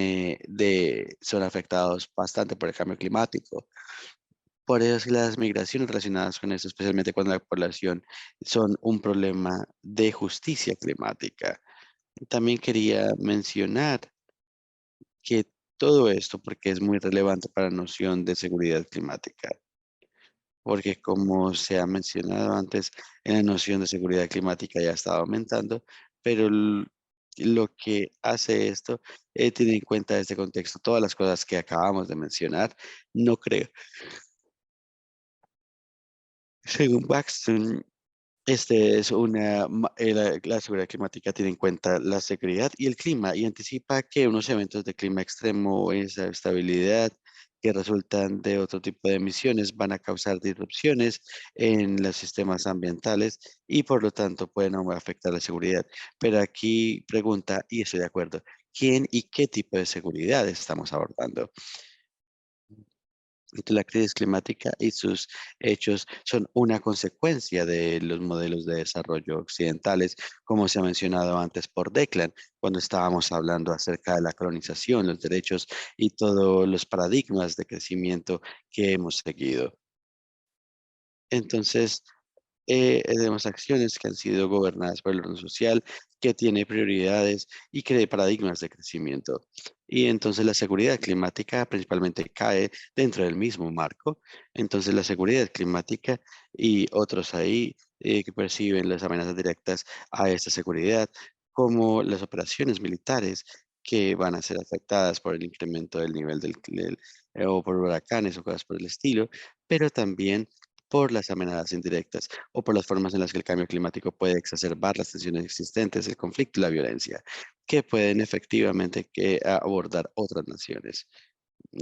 [SPEAKER 1] son afectados bastante por el cambio climático. Por eso es que las migraciones relacionadas con eso, especialmente cuando la población, son un problema de justicia climática. También quería mencionar que todo esto, porque es muy relevante para la noción de seguridad climática, porque como se ha mencionado antes, en la noción de seguridad climática ya ha estado aumentando, pero lo que hace esto, tiene en cuenta este contexto todas las cosas que acabamos de mencionar. No creo, según Baxton, la seguridad climática tiene en cuenta la seguridad y el clima y anticipa que unos eventos de clima extremo o esa estabilidad que resultan de otro tipo de emisiones van a causar disrupciones en los sistemas ambientales y por lo tanto pueden aún afectar la seguridad. Pero aquí pregunta, y estoy de acuerdo, ¿quién y qué tipo de seguridad estamos abordando? La crisis climática y sus hechos son una consecuencia de los modelos de desarrollo occidentales, como se ha mencionado antes por Declan, cuando estábamos hablando acerca de la colonización, los derechos y todos los paradigmas de crecimiento que hemos seguido. Entonces, tenemos acciones que han sido gobernadas por el orden social, que tiene prioridades y que paradigmas de crecimiento. Y entonces la seguridad climática principalmente cae dentro del mismo marco. Entonces la seguridad climática y otros ahí que perciben las amenazas directas a esta seguridad, como las operaciones militares que van a ser afectadas por el incremento del nivel o por huracanes o cosas por el estilo, pero también por las amenazas indirectas o por las formas en las que el cambio climático puede exacerbar las tensiones existentes, el conflicto y la violencia, que pueden efectivamente abordar otras naciones.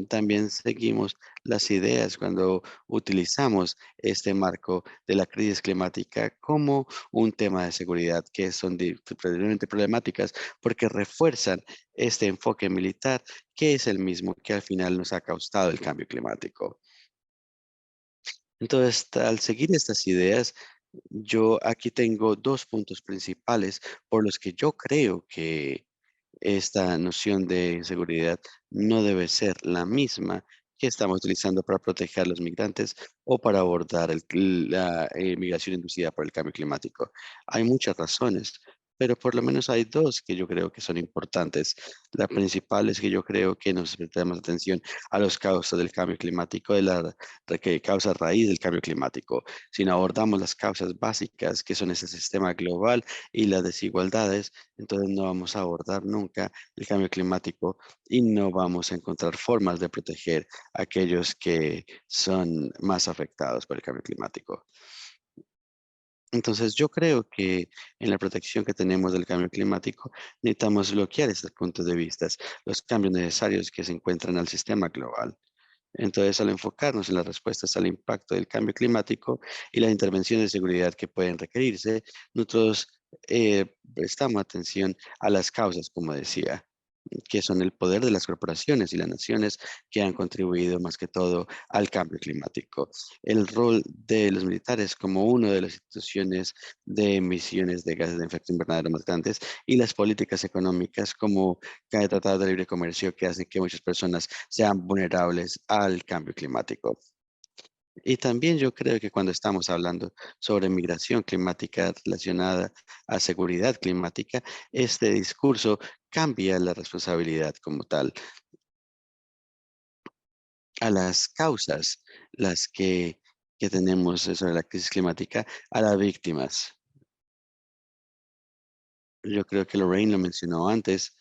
[SPEAKER 1] También seguimos las ideas cuando utilizamos este marco de la crisis climática como un tema de seguridad que son realmente problemáticas porque refuerzan este enfoque militar que es el mismo que al final nos ha causado el cambio climático. Entonces, al seguir estas ideas, yo aquí tengo dos puntos principales por los que yo creo que esta noción de seguridad no debe ser la misma que estamos utilizando para proteger a los migrantes o para abordar la migración inducida por el cambio climático. Hay muchas razones, pero por lo menos hay dos que yo creo que son importantes. La principal es que yo creo que nos prestemos atención a los causas del cambio climático, que causa raíz del cambio climático. Si no abordamos las causas básicas, que son ese sistema global y las desigualdades, entonces no vamos a abordar nunca el cambio climático y no vamos a encontrar formas de proteger a aquellos que son más afectados por el cambio climático. Entonces, yo creo que en la protección que tenemos del cambio climático, necesitamos bloquear estos puntos de vista, los cambios necesarios que se encuentran al sistema global. Entonces, al enfocarnos en las respuestas al impacto del cambio climático y las intervenciones de seguridad que pueden requerirse, nosotros prestamos atención a las causas, como decía, que son el poder de las corporaciones y las naciones que han contribuido más que todo al cambio climático. El rol de los militares como una de las instituciones de emisiones de gases de efecto invernadero más grandes y las políticas económicas como cada tratado de libre comercio que hacen que muchas personas sean vulnerables al cambio climático. Y también yo creo que cuando estamos hablando sobre migración climática relacionada a seguridad climática, este discurso cambia la responsabilidad como tal a las causas, las que tenemos sobre la crisis climática, a las víctimas. Yo creo que Lorraine lo mencionó antes,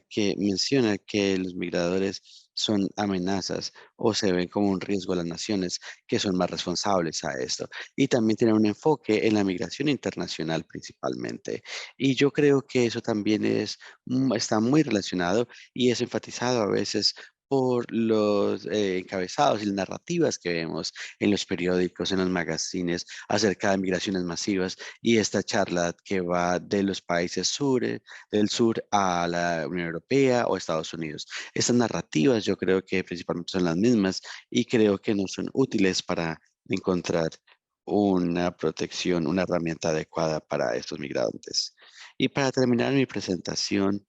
[SPEAKER 1] que menciona que los migradores son amenazas o se ven como un riesgo a las naciones que son más responsables a esto. Y también tiene un enfoque en la migración internacional principalmente. Y yo creo que eso también está muy relacionado y es enfatizado a veces por los encabezados y las narrativas que vemos en los periódicos, en los magazines acerca de migraciones masivas y esta charla que va de los países del sur a la Unión Europea o Estados Unidos. Estas narrativas yo creo que principalmente son las mismas y creo que no son útiles para encontrar una protección, una herramienta adecuada para estos migrantes. Y para terminar mi presentación,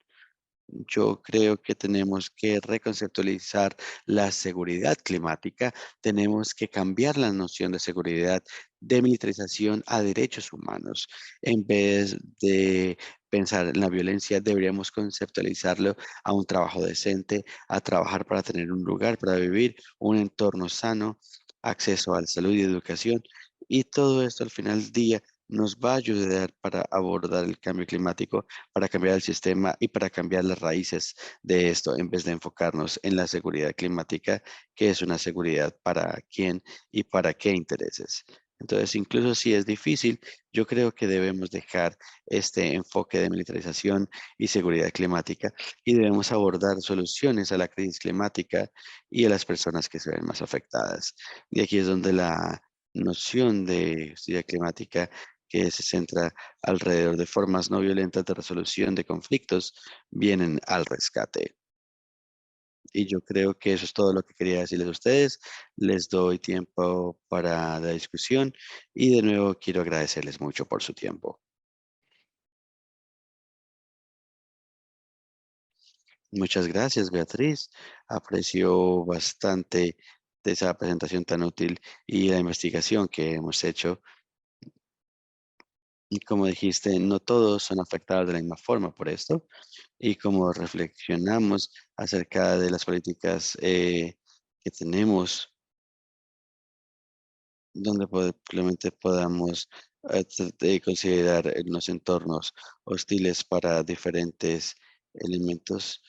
[SPEAKER 1] yo creo que tenemos que reconceptualizar la seguridad climática, tenemos que cambiar la noción de seguridad de militarización a derechos humanos. En vez de pensar en la violencia, deberíamos conceptualizarlo a un trabajo decente, a trabajar para tener un lugar para vivir, un entorno sano, acceso a la salud y educación. Y todo esto al final del día nos va a ayudar para abordar el cambio climático, para cambiar el sistema y para cambiar las raíces de esto, en vez de enfocarnos en la seguridad climática, que es una seguridad para quién y para qué intereses. Entonces, incluso si es difícil, yo creo que debemos dejar este enfoque de militarización y seguridad climática y debemos abordar soluciones a la crisis climática y a las personas que se ven más afectadas. Y aquí es donde la noción de justicia climática que se centra alrededor de formas no violentas de resolución de conflictos vienen al rescate. Y yo creo que eso es todo lo que quería decirles a ustedes. Les doy tiempo para la discusión y de nuevo quiero agradecerles mucho por su tiempo. Muchas gracias, Beatriz. Aprecio bastante de esa presentación tan útil y la investigación que hemos hecho. Y como dijiste, no todos son afectados de la misma forma por esto. Y como reflexionamos acerca de las políticas que tenemos, donde probablemente podamos considerar los entornos hostiles para diferentes elementos.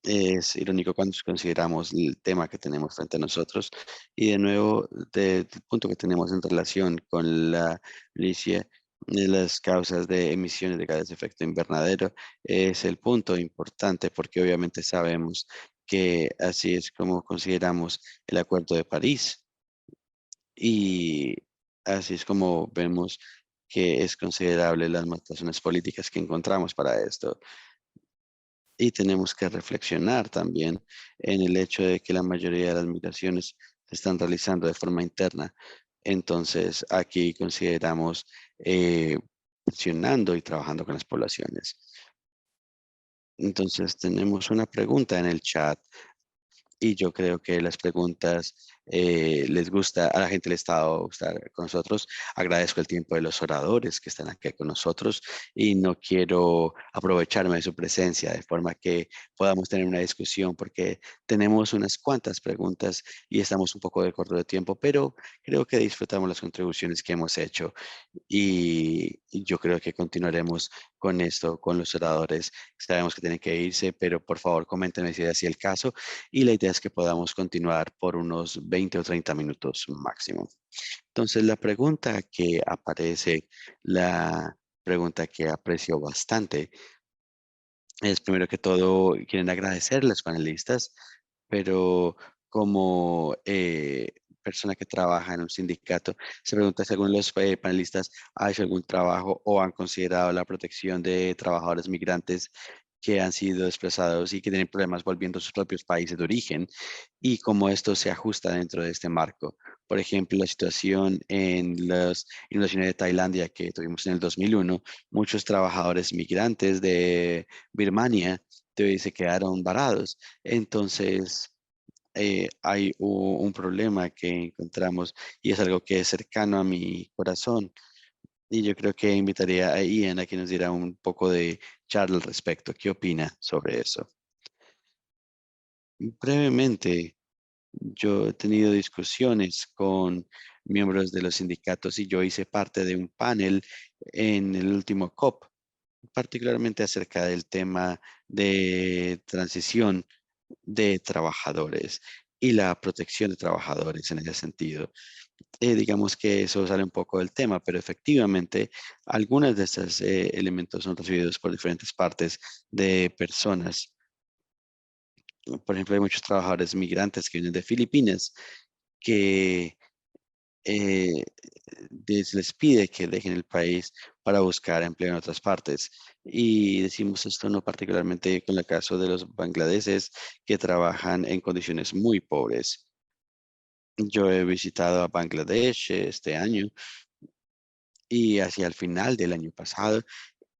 [SPEAKER 1] Es irónico cuando consideramos el tema que tenemos frente a nosotros y de nuevo del punto que tenemos en relación con la milicia de las causas de emisiones de gases de efecto invernadero es el punto importante porque obviamente sabemos que así es como consideramos el Acuerdo de París y así es como vemos que es considerable las motivaciones políticas que encontramos para esto. Y tenemos que reflexionar también en el hecho de que la mayoría de las migraciones se están realizando de forma interna. Entonces, aquí consideramos accionando y trabajando con las poblaciones. Entonces, tenemos una pregunta en el chat y yo creo que las preguntas les gusta, a la gente le está gustar con nosotros. Agradezco el tiempo de los oradores que están aquí con nosotros y no quiero aprovecharme de su presencia de forma que podamos tener una discusión porque tenemos unas cuantas preguntas y estamos un poco de corto de tiempo, pero creo que disfrutamos las contribuciones que hemos hecho y yo creo que continuaremos con esto, con los oradores. Sabemos que tienen que irse, pero por favor coméntenme si es así el caso y la idea es que podamos continuar por unos 20 o 30 minutos máximo. Entonces, la pregunta que aparece, la pregunta que aprecio bastante, es primero que todo, quieren agradecer a los panelistas, pero como persona que trabaja en un sindicato, se pregunta si alguno de los panelistas ha hecho algún trabajo o han considerado la protección de trabajadores migrantes que han sido desplazados y que tienen problemas volviendo a sus propios países de origen y cómo esto se ajusta dentro de este marco. Por ejemplo, la situación en las inundaciones de Tailandia que tuvimos en el 2001, muchos trabajadores migrantes de Birmania se quedaron varados. Entonces, hay un problema que encontramos y es algo que es cercano a mi corazón. Y yo creo que invitaría a Ian a que nos diera un poco de charla al respecto. ¿Qué opina sobre eso? Brevemente, yo he tenido discusiones con miembros de los sindicatos y yo hice parte de un panel en el último COP, particularmente acerca del tema de transición de trabajadores y la protección de trabajadores en ese sentido. Digamos que eso sale un poco del tema, pero efectivamente algunos de estos elementos son recibidos por diferentes partes de personas Por ejemplo, hay muchos trabajadores migrantes que vienen de Filipinas que eh, se les pide que dejen el país para buscar empleo en otras partes. Y decimos esto no particularmente con el caso de los bangladeses que trabajan en condiciones muy pobres. Yo he visitado a Bangladesh este año y hacia el final del año pasado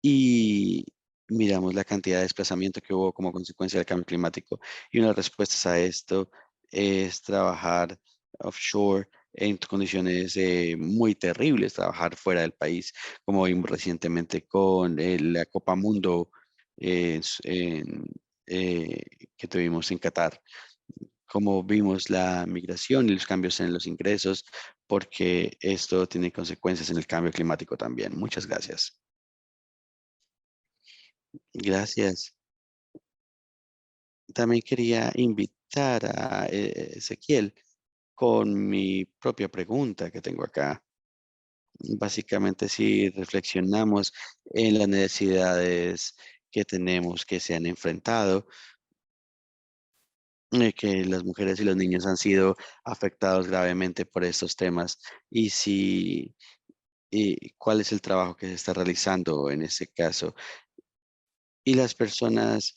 [SPEAKER 1] y miramos la cantidad de desplazamiento que hubo como consecuencia del cambio climático. Y una de las respuestas a esto es trabajar offshore en condiciones muy terribles, trabajar fuera del país, como vimos recientemente con la Copa Mundo eh, s- en, eh, que tuvimos en Qatar. Como vimos la migración y los cambios en los ingresos, porque esto tiene consecuencias en el cambio climático también. Muchas gracias. Gracias. También quería invitar a Ezequiel con mi propia pregunta que tengo acá. Básicamente, si reflexionamos en las necesidades que tenemos que se han enfrentado, que las mujeres y los niños han sido afectados gravemente por estos temas, y si y cuál es el trabajo que se está realizando en este caso. Y las personas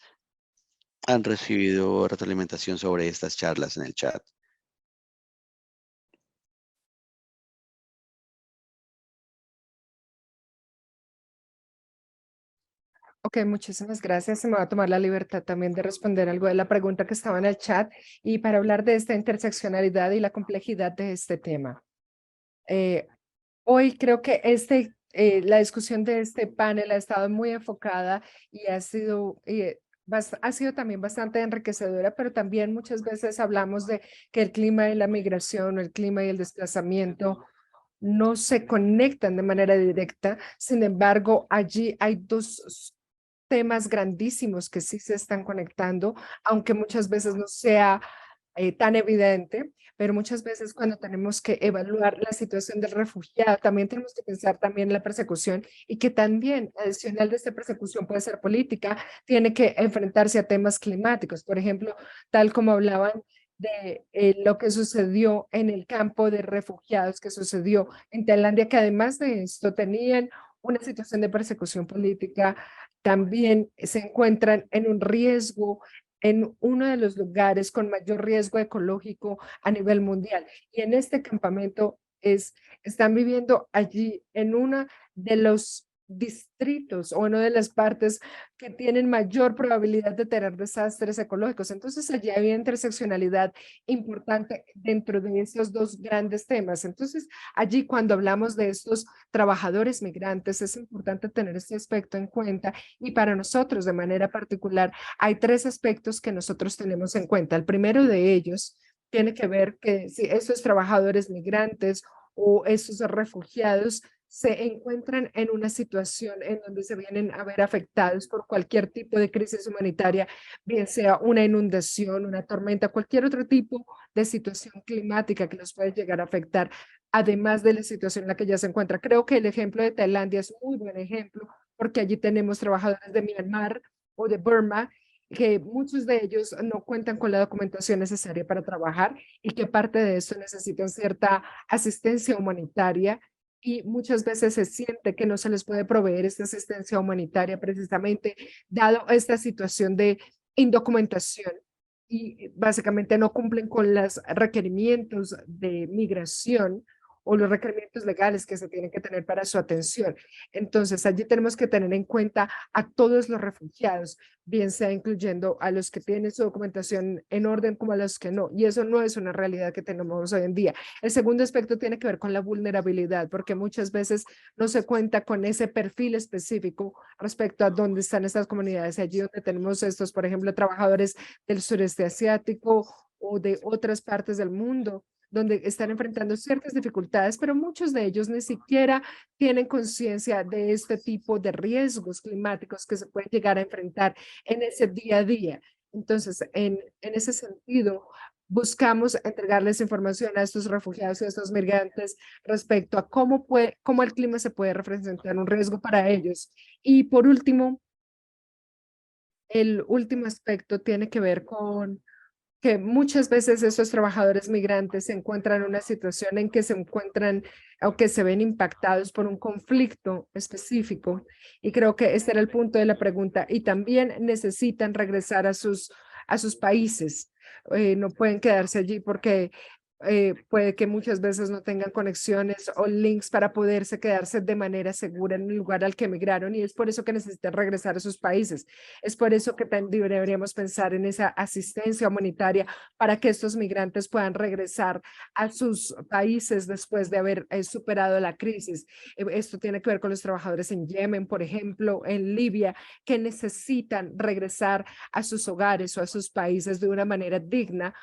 [SPEAKER 1] han recibido retroalimentación sobre estas charlas en el chat.
[SPEAKER 2] Ok, muchísimas gracias. Se me va a tomar la libertad también de responder algo de la pregunta que estaba en el chat y para hablar de esta interseccionalidad y la complejidad de este tema. Eh, Hoy creo que la discusión de este panel ha estado muy enfocada y ha sido también bastante enriquecedora, pero también muchas veces hablamos de que el clima y la migración, el clima y el desplazamiento no se conectan de manera directa. Sin embargo, allí hay dos temas grandísimos que sí se están conectando, aunque muchas veces no sea tan evidente, pero muchas veces cuando tenemos que evaluar la situación del refugiado, también tenemos que pensar también en la persecución y que también adicional de esta persecución puede ser política, tiene que enfrentarse a temas climáticos, por ejemplo, tal como hablaban de lo que sucedió en el campo de refugiados que sucedió en Tailandia, que además de esto tenían una situación de persecución política, también se encuentran en un riesgo en uno de los lugares con mayor riesgo ecológico a nivel mundial. Y en este campamento están viviendo allí en uno de los distritos o una de las partes que tienen mayor probabilidad de tener desastres ecológicos. Entonces allí había interseccionalidad importante dentro de esos dos grandes temas. Entonces allí cuando hablamos de estos trabajadores migrantes es importante tener este aspecto en cuenta y para nosotros de manera particular hay tres aspectos que nosotros tenemos en cuenta. El primero de ellos tiene que ver que si esos trabajadores migrantes o esos refugiados se encuentran en una situación en donde se vienen a ver afectados por cualquier tipo de crisis humanitaria, bien sea una inundación, una tormenta, cualquier otro tipo de situación climática que los puede llegar a afectar, además de la situación en la que ya se encuentra. Creo que el ejemplo de Tailandia es un muy buen ejemplo porque allí tenemos trabajadores de Myanmar o de Burma que muchos de ellos no cuentan con la documentación necesaria para trabajar y que parte de eso necesitan cierta asistencia humanitaria y muchas veces se siente que no se les puede proveer esta asistencia humanitaria precisamente dado esta situación de indocumentación y básicamente no cumplen con los requerimientos de migración o los requerimientos legales que se tienen que tener para su atención. Entonces, allí tenemos que tener en cuenta a todos los refugiados, bien sea incluyendo a los que tienen su documentación en orden como a los que no. Y eso no es una realidad que tenemos hoy en día. El segundo aspecto tiene que ver con la vulnerabilidad, porque muchas veces no se cuenta con ese perfil específico respecto a dónde están estas comunidades. Allí donde tenemos estos, por ejemplo, trabajadores del sureste asiático o de otras partes del mundo donde están enfrentando ciertas dificultades, pero muchos de ellos ni siquiera tienen conciencia de este tipo de riesgos climáticos que se pueden llegar a enfrentar en ese día a día. Entonces, en ese sentido, buscamos entregarles información a estos refugiados y a estos migrantes respecto a cómo el clima se puede representar un riesgo para ellos. Y por último, El último aspecto tiene que ver con que muchas veces esos trabajadores migrantes se encuentran en una situación en que se encuentran o que se ven impactados por un conflicto específico. Y creo que este era el punto de la pregunta. Y también necesitan regresar a sus países. No pueden quedarse allí porque puede que muchas veces no tengan conexiones o links para poderse quedarse de manera segura en el lugar al que emigraron y es por eso que necesitan regresar a sus países. Es por eso que deberíamos pensar en esa asistencia humanitaria para que estos migrantes puedan regresar a sus países después de haber superado la crisis. Esto tiene que ver con los trabajadores en Yemen, por ejemplo, en Libia, que necesitan regresar a sus hogares o a sus países de una manera digna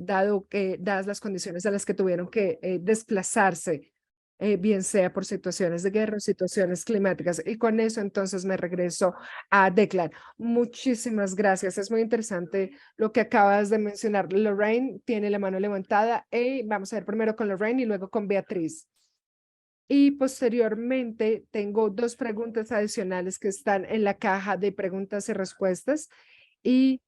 [SPEAKER 2] dado que, dadas las condiciones a las que tuvieron que desplazarse, bien sea por situaciones de guerra o situaciones climáticas. Y con eso entonces me regreso a Declan. Muchísimas gracias. Es muy interesante lo que acabas de mencionar. Lorraine tiene la mano levantada y vamos a ver primero con Lorraine y luego con Beatriz. Y posteriormente tengo dos preguntas adicionales que están en la caja de preguntas y respuestas. Y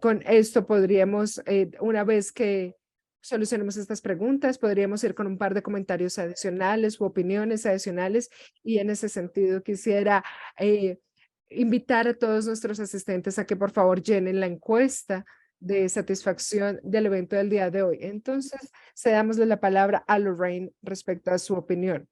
[SPEAKER 2] con esto podríamos, una vez que solucionemos estas preguntas, podríamos ir con un par de comentarios adicionales u opiniones adicionales. Y en ese sentido quisiera invitar a todos nuestros asistentes a que por favor llenen la encuesta de satisfacción del evento del día de hoy. Entonces, cedamosle la palabra a Lorraine respecto a su opinión.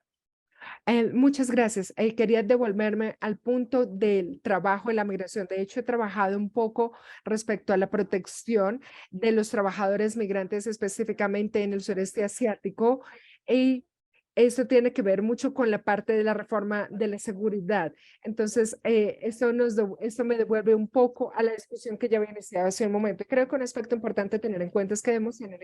[SPEAKER 2] Muchas gracias. Quería devolverme al punto del trabajo en la migración. De hecho, he trabajado un poco respecto a la protección de los trabajadores migrantes, específicamente en el sureste asiático. Y esto tiene que ver mucho con la parte de la reforma de la seguridad. Entonces, esto me devuelve un poco a la discusión que ya había iniciado hace un momento. Creo que un aspecto importante a tener en cuenta es que debemos tener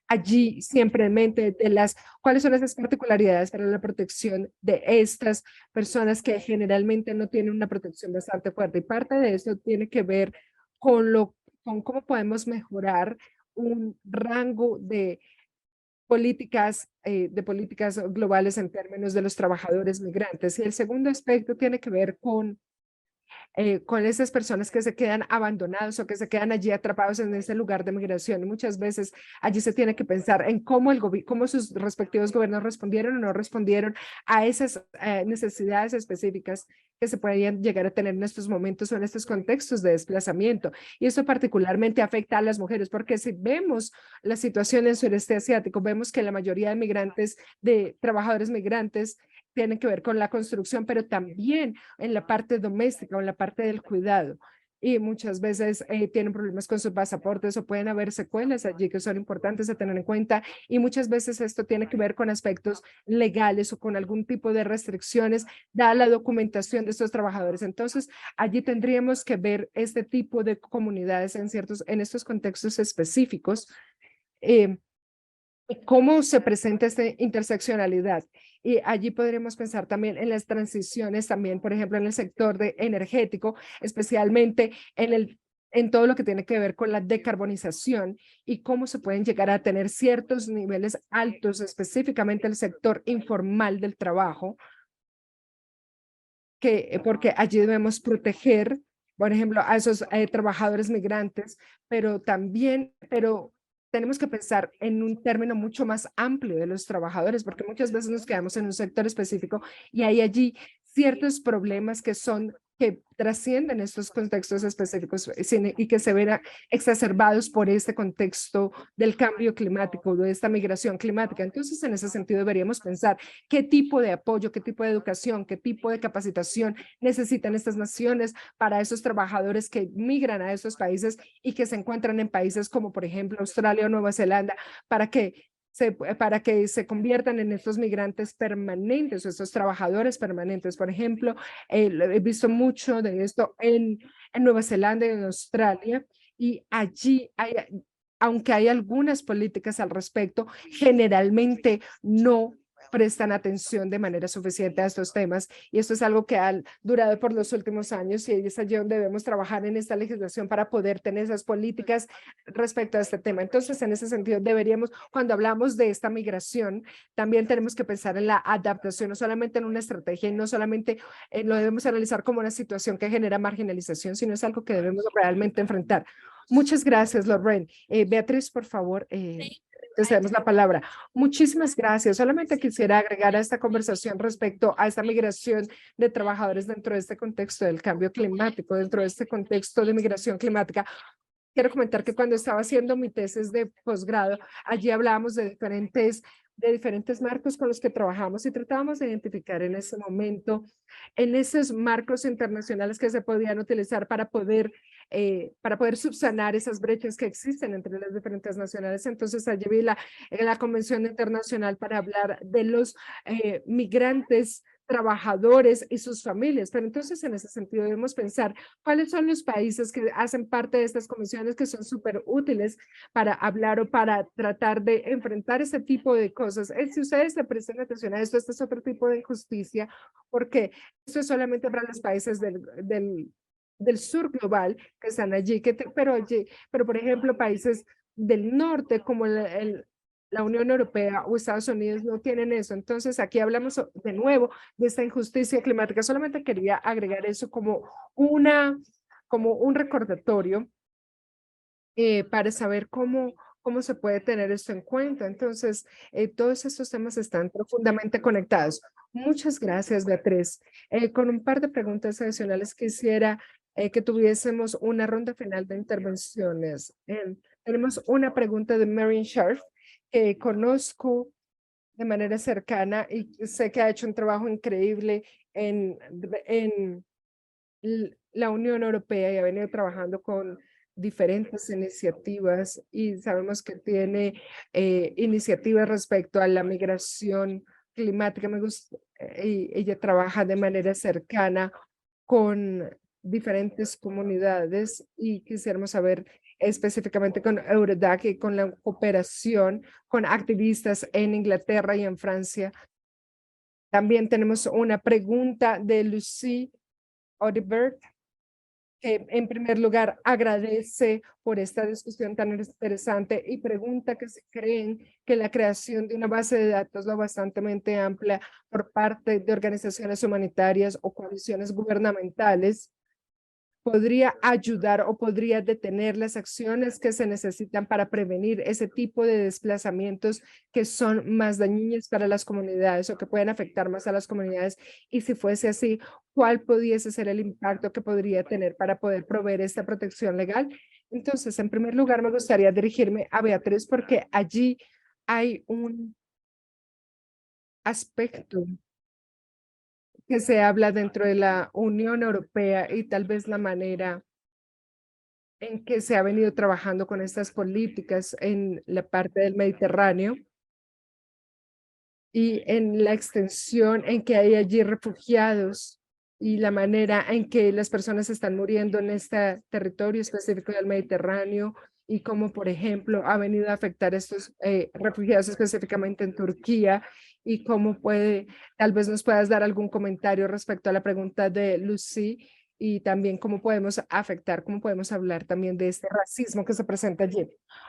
[SPEAKER 2] allí siempre en mente de las cuáles son esas particularidades para la protección de estas personas que generalmente no tienen una protección bastante fuerte. Y parte de eso tiene que ver con cómo podemos mejorar un rango de políticas globales en términos de los trabajadores migrantes. Y el segundo aspecto tiene que ver con esas personas que se quedan abandonados o que se quedan allí atrapados en ese lugar de migración. Y muchas veces allí se tiene que pensar en cómo sus respectivos gobiernos respondieron o no respondieron a esas necesidades específicas que se podrían llegar a tener en estos momentos o en estos contextos de desplazamiento. Y eso particularmente afecta a las mujeres, porque si vemos la situación en el sureste asiático, vemos que la mayoría de migrantes, de trabajadores migrantes, tienen que ver con la construcción, pero también en la parte doméstica o en la parte del cuidado. Y muchas veces tienen problemas con sus pasaportes o pueden haber secuelas allí que son importantes a tener en cuenta. Y muchas veces esto tiene que ver con aspectos legales o con algún tipo de restricciones, dada la documentación de estos trabajadores. Entonces, allí tendríamos que ver este tipo de comunidades en estos contextos específicos. Eh, cómo se presenta esta interseccionalidad. Y allí podríamos pensar también en las transiciones, también, por ejemplo, en el sector energético, especialmente en todo lo que tiene que ver con la decarbonización y cómo se pueden llegar a tener ciertos niveles altos, específicamente el sector informal del trabajo, porque allí debemos proteger, por ejemplo, a esos trabajadores migrantes, pero tenemos que pensar en un término mucho más amplio de los trabajadores, porque muchas veces nos quedamos en un sector específico y hay allí ciertos problemas que trascienden estos contextos específicos y que se ven exacerbados por este contexto del cambio climático, de esta migración climática. Entonces, en ese sentido, deberíamos pensar qué tipo de apoyo, qué tipo de educación, qué tipo de capacitación necesitan estas naciones para esos trabajadores que migran a esos países y que se encuentran en países como, por ejemplo, Australia o Nueva Zelanda, para que se conviertan en estos migrantes permanentes o estos trabajadores permanentes. Por ejemplo, he visto mucho de esto en Nueva Zelanda y en Australia, y allí aunque hay algunas políticas al respecto, generalmente no prestan atención de manera suficiente a estos temas. Y esto es algo que ha durado por los últimos años y es allí donde debemos trabajar en esta legislación para poder tener esas políticas respecto a este tema. Entonces, en ese sentido, deberíamos, cuando hablamos de esta migración, también tenemos que pensar en la adaptación, no solamente en una estrategia y no solamente lo debemos analizar como una situación que genera marginalización, sino es algo que debemos realmente enfrentar. Muchas gracias, Lorraine. Beatriz, por favor, te cedemos la palabra. Muchísimas gracias. Solamente quisiera agregar a esta conversación respecto a esta migración de trabajadores dentro de este contexto del cambio climático, dentro de este contexto de migración climática. Quiero comentar que cuando estaba haciendo mi tesis de posgrado, allí hablábamos de diferentes marcos con los que trabajamos y tratábamos de identificar en ese momento, en esos marcos internacionales que se podían utilizar para poder subsanar esas brechas que existen entre las diferentes nacionales. Entonces, allí vi la Convención Internacional para hablar de los migrantes trabajadores y sus familias. Pero entonces, en ese sentido, debemos pensar cuáles son los países que hacen parte de estas comisiones que son súper útiles para hablar o para tratar de enfrentar ese tipo de cosas. Si ustedes le prestan atención a esto, este es otro tipo de injusticia, porque esto es solamente para los países del sur global que están allí, pero por ejemplo, países del norte como la Unión Europea o Estados Unidos no tienen eso. Entonces, aquí hablamos de nuevo de esta injusticia climática. Solamente quería agregar eso como un recordatorio para saber cómo se puede tener esto en cuenta. Entonces, todos estos temas están profundamente conectados. Muchas gracias, Beatriz. Con un par de preguntas adicionales, quisiera que tuviésemos una ronda final de intervenciones. Tenemos una pregunta de Marian Sharf, que conozco de manera cercana y sé que ha hecho un trabajo increíble en la Unión Europea y ha venido trabajando con diferentes iniciativas y sabemos que tiene iniciativas respecto a la migración climática. Me gusta, y ella trabaja de manera cercana con diferentes comunidades y quisiéramos saber específicamente con Eurodac y con la cooperación con activistas en Inglaterra y en Francia. También tenemos una pregunta de Lucy Odebert, que en primer lugar agradece por esta discusión tan interesante y pregunta que si creen que la creación de una base de datos lo bastante amplia por parte de organizaciones humanitarias o coaliciones gubernamentales podría ayudar o podría detener las acciones que se necesitan para prevenir ese tipo de desplazamientos que son más dañinos para las comunidades o que pueden afectar más a las comunidades. Y si fuese así, ¿cuál pudiese ser el impacto que podría tener para poder proveer esta protección legal? Entonces, en primer lugar, me gustaría dirigirme a Beatriz porque allí hay un aspecto que se habla dentro de la Unión Europea y tal vez la manera en que se ha venido trabajando con estas políticas en la parte del Mediterráneo y en la extensión en que hay allí refugiados y la manera en que las personas están muriendo en este territorio específico del Mediterráneo y cómo, por ejemplo, ha venido a afectar a estos refugiados específicamente en Turquía y cómo tal vez nos puedas dar algún comentario respecto a la pregunta de Lucy y también cómo podemos afectar, cómo podemos hablar también de este racismo que se presenta allí.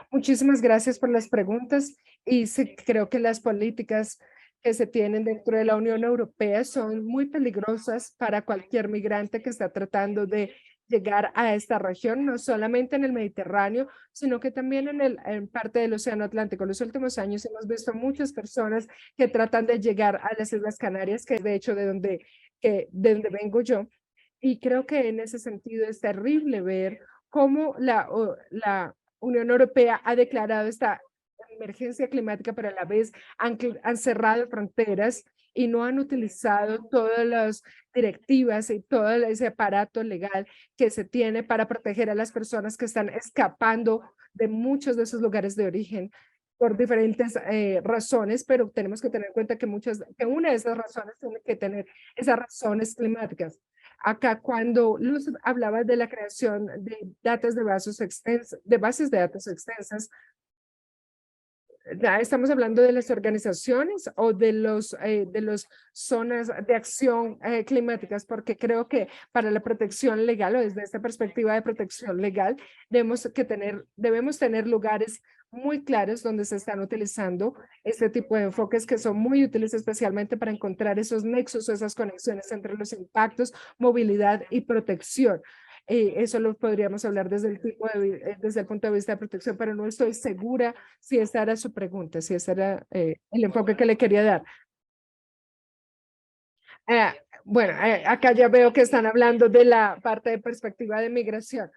[SPEAKER 2] Muchísimas gracias por las preguntas y sí, creo que las políticas que se tienen dentro de la Unión Europea son muy peligrosas para cualquier migrante que está tratando de llegar a esta región, no solamente en el Mediterráneo, sino que también en parte del Océano Atlántico. En los últimos años hemos visto muchas personas que tratan de llegar a las Islas Canarias, que es de hecho de donde vengo yo, y creo que en ese sentido es terrible ver cómo la Unión Europea ha declarado esta emergencia climática, pero a la vez han cerrado fronteras y no han utilizado todas las directivas y todo ese aparato legal que se tiene para proteger a las personas que están escapando de muchos de esos lugares de origen por diferentes razones, pero tenemos que tener en cuenta que una de esas razones tiene que tener esas razones climáticas. Acá cuando Luz hablaba de la creación de bases de datos extensas, Ya estamos hablando de las organizaciones o de los zonas de acción climáticas, porque creo que para la protección legal o desde esta perspectiva de protección legal, debemos tener lugares muy claros donde se están utilizando este tipo de enfoques que son muy útiles, especialmente para encontrar esos nexos o esas conexiones entre los impactos, movilidad y protección. Eso lo podríamos hablar desde desde el punto de vista de protección, pero no estoy segura si esa era su pregunta, si ese era el enfoque que le quería dar. Eh, bueno, acá ya veo que están hablando de la parte de perspectiva de migración.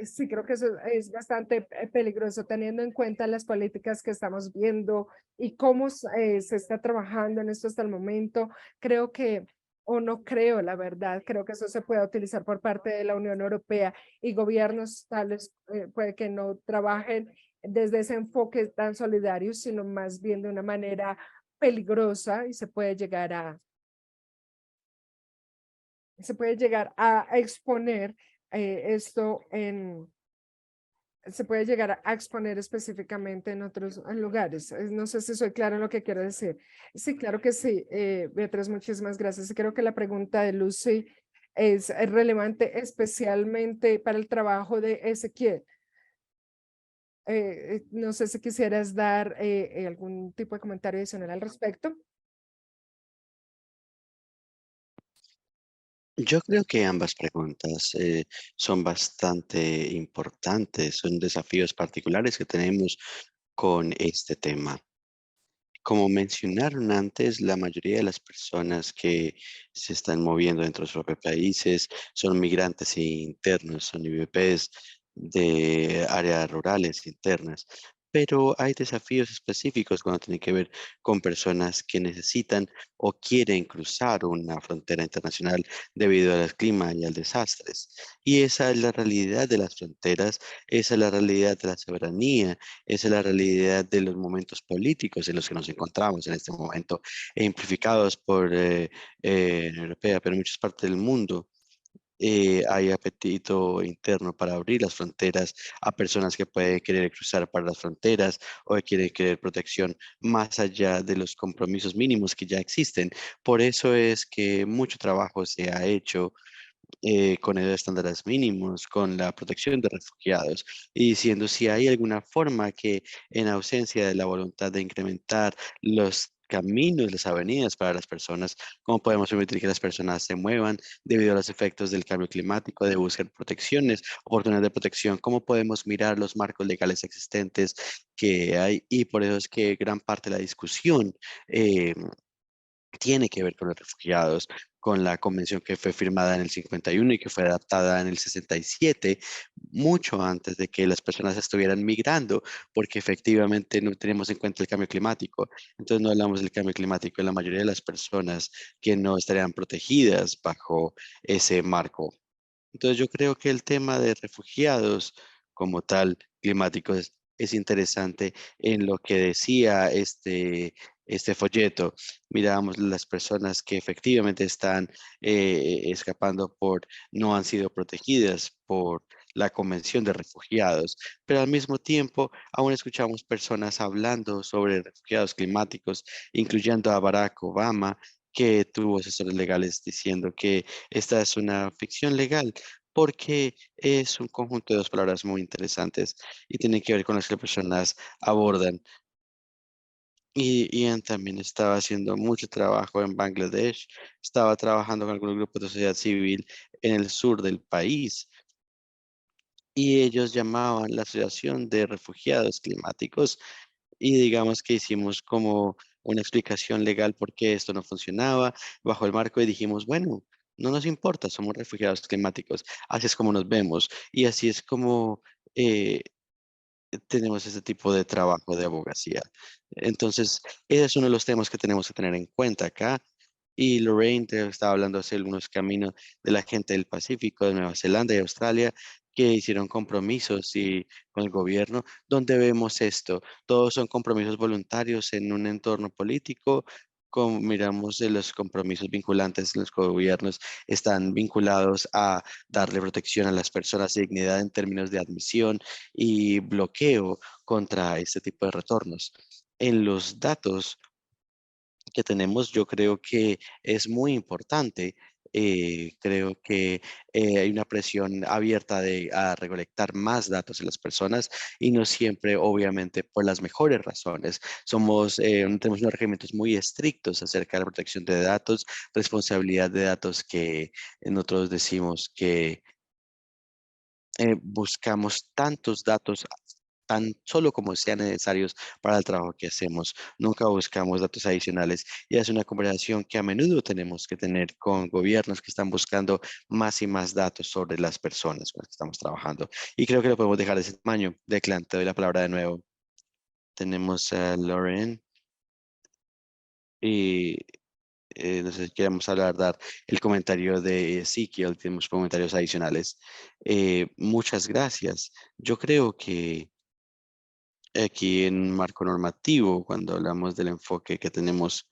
[SPEAKER 2] Sí, creo que eso es bastante peligroso teniendo en cuenta las políticas que estamos viendo y cómo se está trabajando en esto hasta el momento. Creo que, o no creo, la verdad, creo que eso se puede utilizar por parte de la Unión Europea y gobiernos tales puede que no trabajen desde ese enfoque tan solidario, sino más bien de una manera peligrosa y se puede llegar a exponer esto se puede llegar a exponer específicamente en otros lugares. No sé si soy clara en lo que quiero decir. Sí, claro que sí. Beatriz, muchísimas gracias. Y creo que la pregunta de Lucy es relevante especialmente para el trabajo de Ezequiel. No sé si quisieras dar algún tipo de comentario adicional al respecto.
[SPEAKER 1] Yo creo que ambas preguntas son bastante importantes, son desafíos particulares que tenemos con este tema. Como mencionaron antes, la mayoría de las personas que se están moviendo dentro de sus propios países son migrantes internos, son IVPs de áreas rurales internas. Pero hay desafíos específicos cuando tiene que ver con personas que necesitan o quieren cruzar una frontera internacional debido al clima y al desastres. Y esa es la realidad de las fronteras, esa es la realidad de la soberanía, esa es la realidad de los momentos políticos en los que nos encontramos en este momento, amplificados por Unión Europea, pero en muchas partes del mundo. Hay apetito interno para abrir las fronteras a personas que pueden querer cruzar para las fronteras o que quieren querer protección más allá de los compromisos mínimos que ya existen. Por eso es que mucho trabajo se ha hecho con los estándares mínimos, con la protección de refugiados y diciendo si hay alguna forma que en ausencia de la voluntad de incrementar los caminos, las avenidas para las personas, cómo podemos permitir que las personas se muevan debido a los efectos del cambio climático, de buscar protecciones, oportunidades de protección, cómo podemos mirar los marcos legales existentes que hay y por eso es que gran parte de la discusión eh, tiene que ver con los refugiados, con la convención que fue firmada en el 51 y que fue adaptada en el 67, mucho antes de que las personas estuvieran migrando, porque efectivamente no tenemos en cuenta el cambio climático. Entonces no hablamos del cambio climático de la mayoría de las personas que no estarían protegidas bajo ese marco. Entonces yo creo que el tema de refugiados como tal, climáticos, es interesante en lo que decía este folleto. Miramos las personas que efectivamente están escapando no han sido protegidas por la Convención de Refugiados, pero al mismo tiempo aún escuchamos personas hablando sobre refugiados climáticos, incluyendo a Barack Obama, que tuvo asesores legales diciendo que esta es una ficción legal porque es un conjunto de dos palabras muy interesantes y tienen que ver con las que las personas abordan. Y Ian también estaba haciendo mucho trabajo en Bangladesh, estaba trabajando con algunos grupos de sociedad civil en el sur del país y ellos llamaban la Asociación de Refugiados Climáticos y digamos que hicimos como una explicación legal por qué esto no funcionaba bajo el marco y dijimos, bueno, no nos importa, somos refugiados climáticos, así es como nos vemos y así es como eh, tenemos este tipo de trabajo de abogacía. Entonces, ese es uno de los temas que tenemos que tener en cuenta acá. Y Lorraine te estaba hablando hace algunos caminos de la gente del Pacífico, de Nueva Zelanda y Australia, que hicieron compromisos con el gobierno. ¿Dónde vemos esto? Todos son compromisos voluntarios en un entorno político. como miramos de los compromisos vinculantes, los gobiernos están vinculados a darle protección a las personas y dignidad en términos de admisión y bloqueo contra este tipo de retornos. En los datos que tenemos, yo creo que es muy importante. Creo que hay una presión abierta a recolectar más datos de las personas y no siempre, obviamente, por las mejores razones. Tenemos unos regímenes muy estrictos acerca de la protección de datos, responsabilidad de datos que nosotros decimos que buscamos tantos datos tan solo como sean necesarios para el trabajo que hacemos. Nunca buscamos datos adicionales y es una conversación que a menudo tenemos que tener con gobiernos que están buscando más y más datos sobre las personas con las que estamos trabajando. Y creo que lo podemos dejar de ese tamaño. Declan, te doy la palabra de nuevo. Tenemos a Lauren y no sé si queremos dar el comentario de Ezequiel, tenemos comentarios adicionales. Muchas gracias. Yo creo que aquí en marco normativo, cuando hablamos del enfoque que tenemos,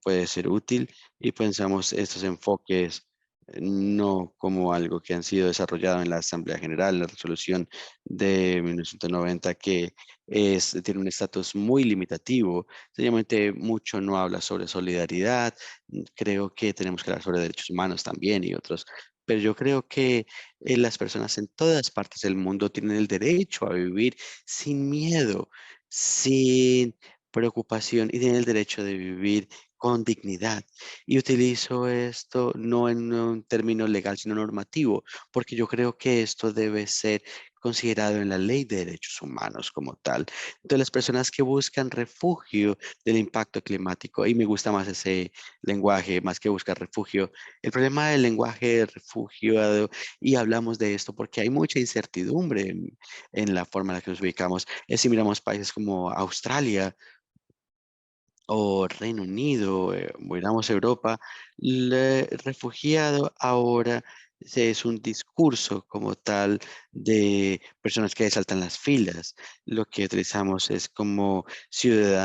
[SPEAKER 1] puede ser útil y pensamos estos enfoques no como algo que han sido desarrollado en la Asamblea General, la resolución de 1990, que tiene un estatus muy limitativo. Sencillamente mucho no habla sobre solidaridad. Creo que tenemos que hablar sobre derechos humanos también y otros. Pero yo creo que las personas en todas partes del mundo tienen el derecho a vivir sin miedo, sin preocupación y tienen el derecho de vivir con dignidad. Y utilizo esto no en un término legal, sino normativo, porque yo creo que esto debe ser considerado en la ley de derechos humanos como tal. Entonces, las personas que buscan refugio del impacto climático, y me gusta más ese lenguaje, más que buscar refugio, el problema del lenguaje de refugiado, y hablamos de esto porque hay mucha incertidumbre en la forma en la que nos ubicamos, es si miramos países como Australia, o Reino Unido, miramos Europa, el refugiado ahora es un discurso como tal de personas que saltan las filas. Lo que utilizamos es como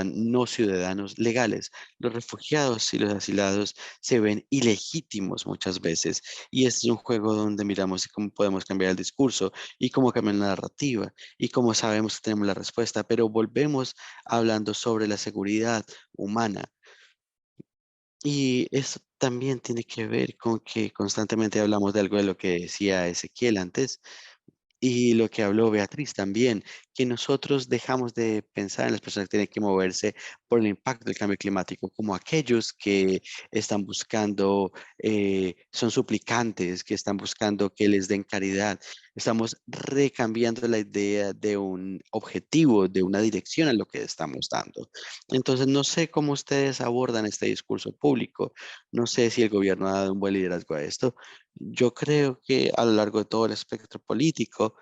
[SPEAKER 1] no ciudadanos legales. Los refugiados y los asilados se ven ilegítimos muchas veces y este es un juego donde miramos cómo podemos cambiar el discurso y cómo cambiar la narrativa y cómo sabemos que tenemos la respuesta, pero volvemos hablando sobre la seguridad humana. Y eso también tiene que ver con que constantemente hablamos de algo de lo que decía Ezequiel antes y lo que habló Beatriz también, que nosotros dejamos de pensar en las personas que tienen que moverse por el impacto del cambio climático, como aquellos que están buscando, son suplicantes, que están buscando que les den caridad. Estamos recambiando la idea de un objetivo, de una dirección a lo que estamos dando. Entonces, no sé cómo ustedes abordan este discurso público. No sé si el gobierno ha dado un buen liderazgo a esto. Yo creo que a lo largo de todo el espectro político,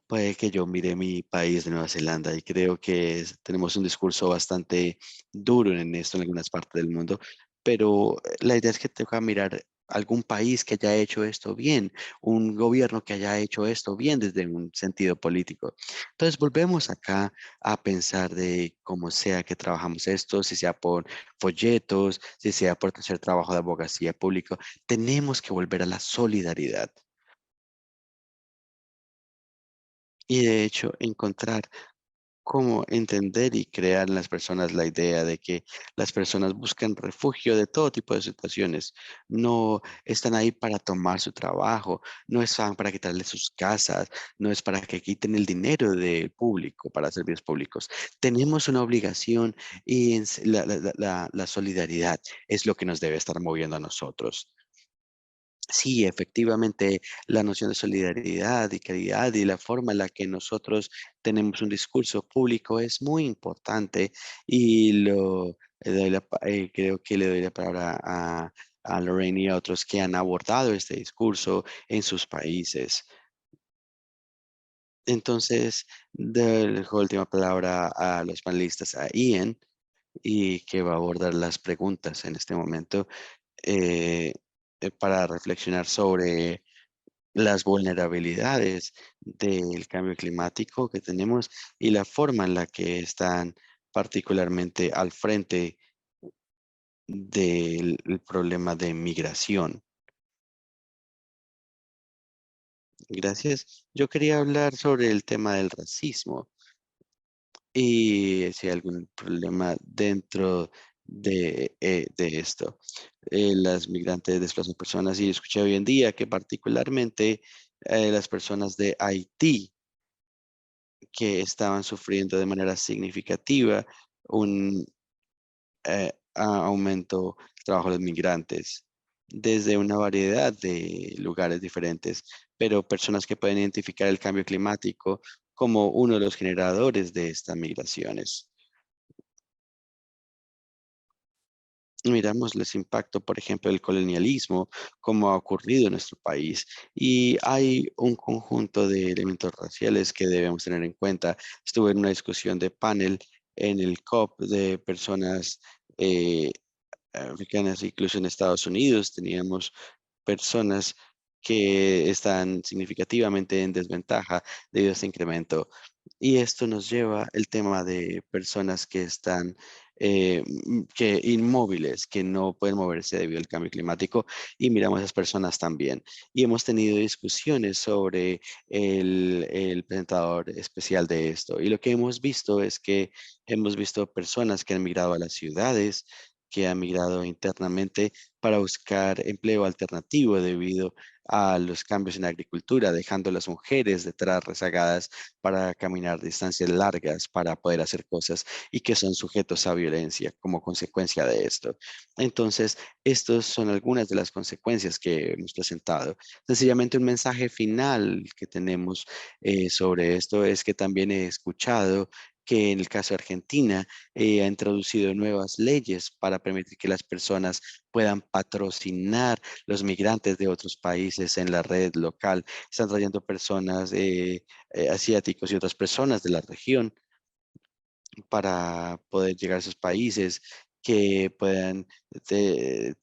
[SPEAKER 1] puede que yo mire mi país de Nueva Zelanda y creo que tenemos un discurso bastante duro en esto en algunas partes del mundo, pero la idea es que toca mirar algún país que haya hecho esto bien, un gobierno que haya hecho esto bien desde un sentido político. Entonces volvemos acá a pensar de cómo sea que trabajamos esto, si sea por folletos, si sea por hacer trabajo de abogacía público, tenemos que volver a la solidaridad. Y de hecho, encontrar cómo entender y crear en las personas la idea de que las personas buscan refugio de todo tipo de situaciones. No están ahí para tomar su trabajo, no están para quitarle sus casas, no es para que quiten el dinero del público para servicios públicos. Tenemos una obligación y la solidaridad es lo que nos debe estar moviendo a nosotros. Sí, efectivamente, la noción de solidaridad y caridad y la forma en la que nosotros tenemos un discurso público es muy importante y creo que le doy la palabra a Lorraine y a otros que han abordado este discurso en sus países. Entonces, dejo la última palabra a los panelistas, a Ian, y que va a abordar las preguntas en este momento eh, para reflexionar sobre las vulnerabilidades del cambio climático que tenemos y la forma en la que están particularmente al frente del el problema de migración. Gracias. Yo quería hablar sobre el tema del racismo y si hay algún problema dentro de esto. Las migrantes desplazan personas y escuché hoy en día que particularmente las personas de Haití que estaban sufriendo de manera significativa un aumento del trabajo de los migrantes desde una variedad de lugares diferentes, pero personas que pueden identificar el cambio climático como uno de los generadores de estas migraciones. Miramos los impactos, por ejemplo, del colonialismo, como ha ocurrido en nuestro país, y hay un conjunto de elementos raciales que debemos tener en cuenta. Estuve en una discusión de panel en el COP de personas eh, africanas, incluso en Estados Unidos teníamos personas que están significativamente en desventaja debido a este incremento. Y esto nos lleva el tema de personas que están que inmóviles, que no pueden moverse debido al cambio climático, y miramos a esas personas también. Y hemos tenido discusiones sobre el presentador especial de esto. Y lo que hemos visto es que hemos visto personas que han migrado a las ciudades, que han migrado internamente para buscar empleo alternativo debido a los cambios en la agricultura, dejando a las mujeres detrás rezagadas para caminar distancias largas para poder hacer cosas y que son sujetos a violencia como consecuencia de esto. Entonces, estas son algunas de las consecuencias que hemos presentado. Sencillamente un mensaje final que tenemos sobre esto es que también he escuchado que en el caso de Argentina ha introducido nuevas leyes para permitir que las personas puedan patrocinar los migrantes de otros países en la red local. Están trayendo personas asiáticos y otras personas de la región para poder llegar a esos países que puedan tener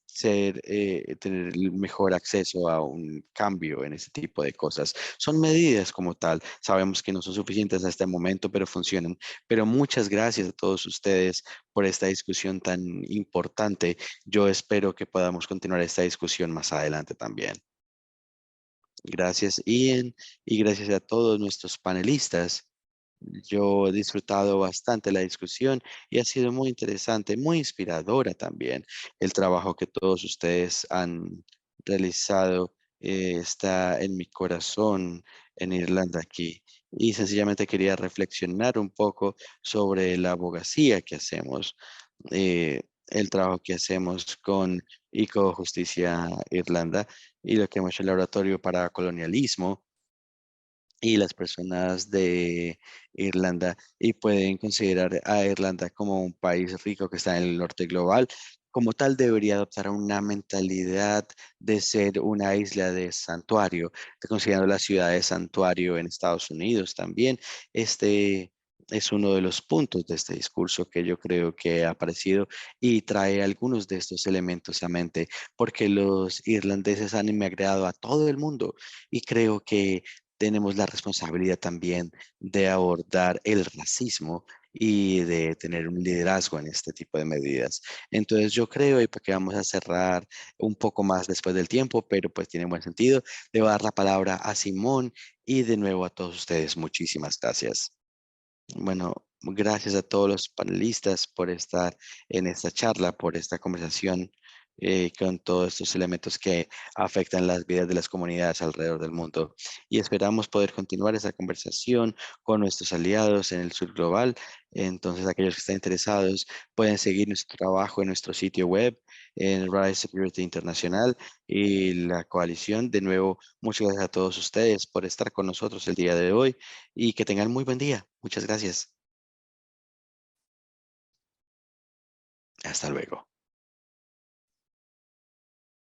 [SPEAKER 1] el mejor acceso a un cambio en ese tipo de cosas. Son medidas como tal. Sabemos que no son suficientes hasta este momento, pero funcionan. Pero muchas gracias a todos ustedes por esta discusión tan importante. Yo espero que podamos continuar esta discusión más adelante también. Gracias, Ian, y gracias a todos nuestros panelistas. Yo he disfrutado bastante la discusión y ha sido muy interesante, muy inspiradora también. El trabajo que todos ustedes han realizado está en mi corazón en Irlanda aquí. Y sencillamente quería reflexionar un poco sobre la abogacía que hacemos, el trabajo que hacemos con ICO Justicia Irlanda y lo que hemos hecho en el Laboratorio para Colonialismo y las personas de Irlanda y pueden considerar a Irlanda como un país rico que está en el norte global. Como tal, debería adoptar una mentalidad de ser una isla de santuario, considerando la ciudad de santuario en Estados Unidos también. Este es uno de los puntos de este discurso que yo creo que ha aparecido y trae algunos de estos elementos a mente, porque los irlandeses han emigrado a todo el mundo y creo que tenemos la responsabilidad también de abordar el racismo y de tener un liderazgo en este tipo de medidas. Entonces yo creo, y porque vamos a cerrar un poco más después del tiempo, pero pues tiene buen sentido, le voy a dar la palabra a Simón y de nuevo a todos ustedes, muchísimas gracias. Bueno, gracias a todos los panelistas por estar en esta charla, por esta conversación con todos estos elementos que afectan las vidas de las comunidades alrededor del mundo. Y esperamos poder continuar esa conversación con nuestros aliados en el sur global. Entonces, aquellos que estén interesados pueden seguir nuestro trabajo en nuestro sitio web, en Rise Security Internacional y la coalición. De nuevo, muchas gracias a todos ustedes por estar con nosotros el día de hoy y que tengan muy buen día. Muchas gracias. Hasta luego.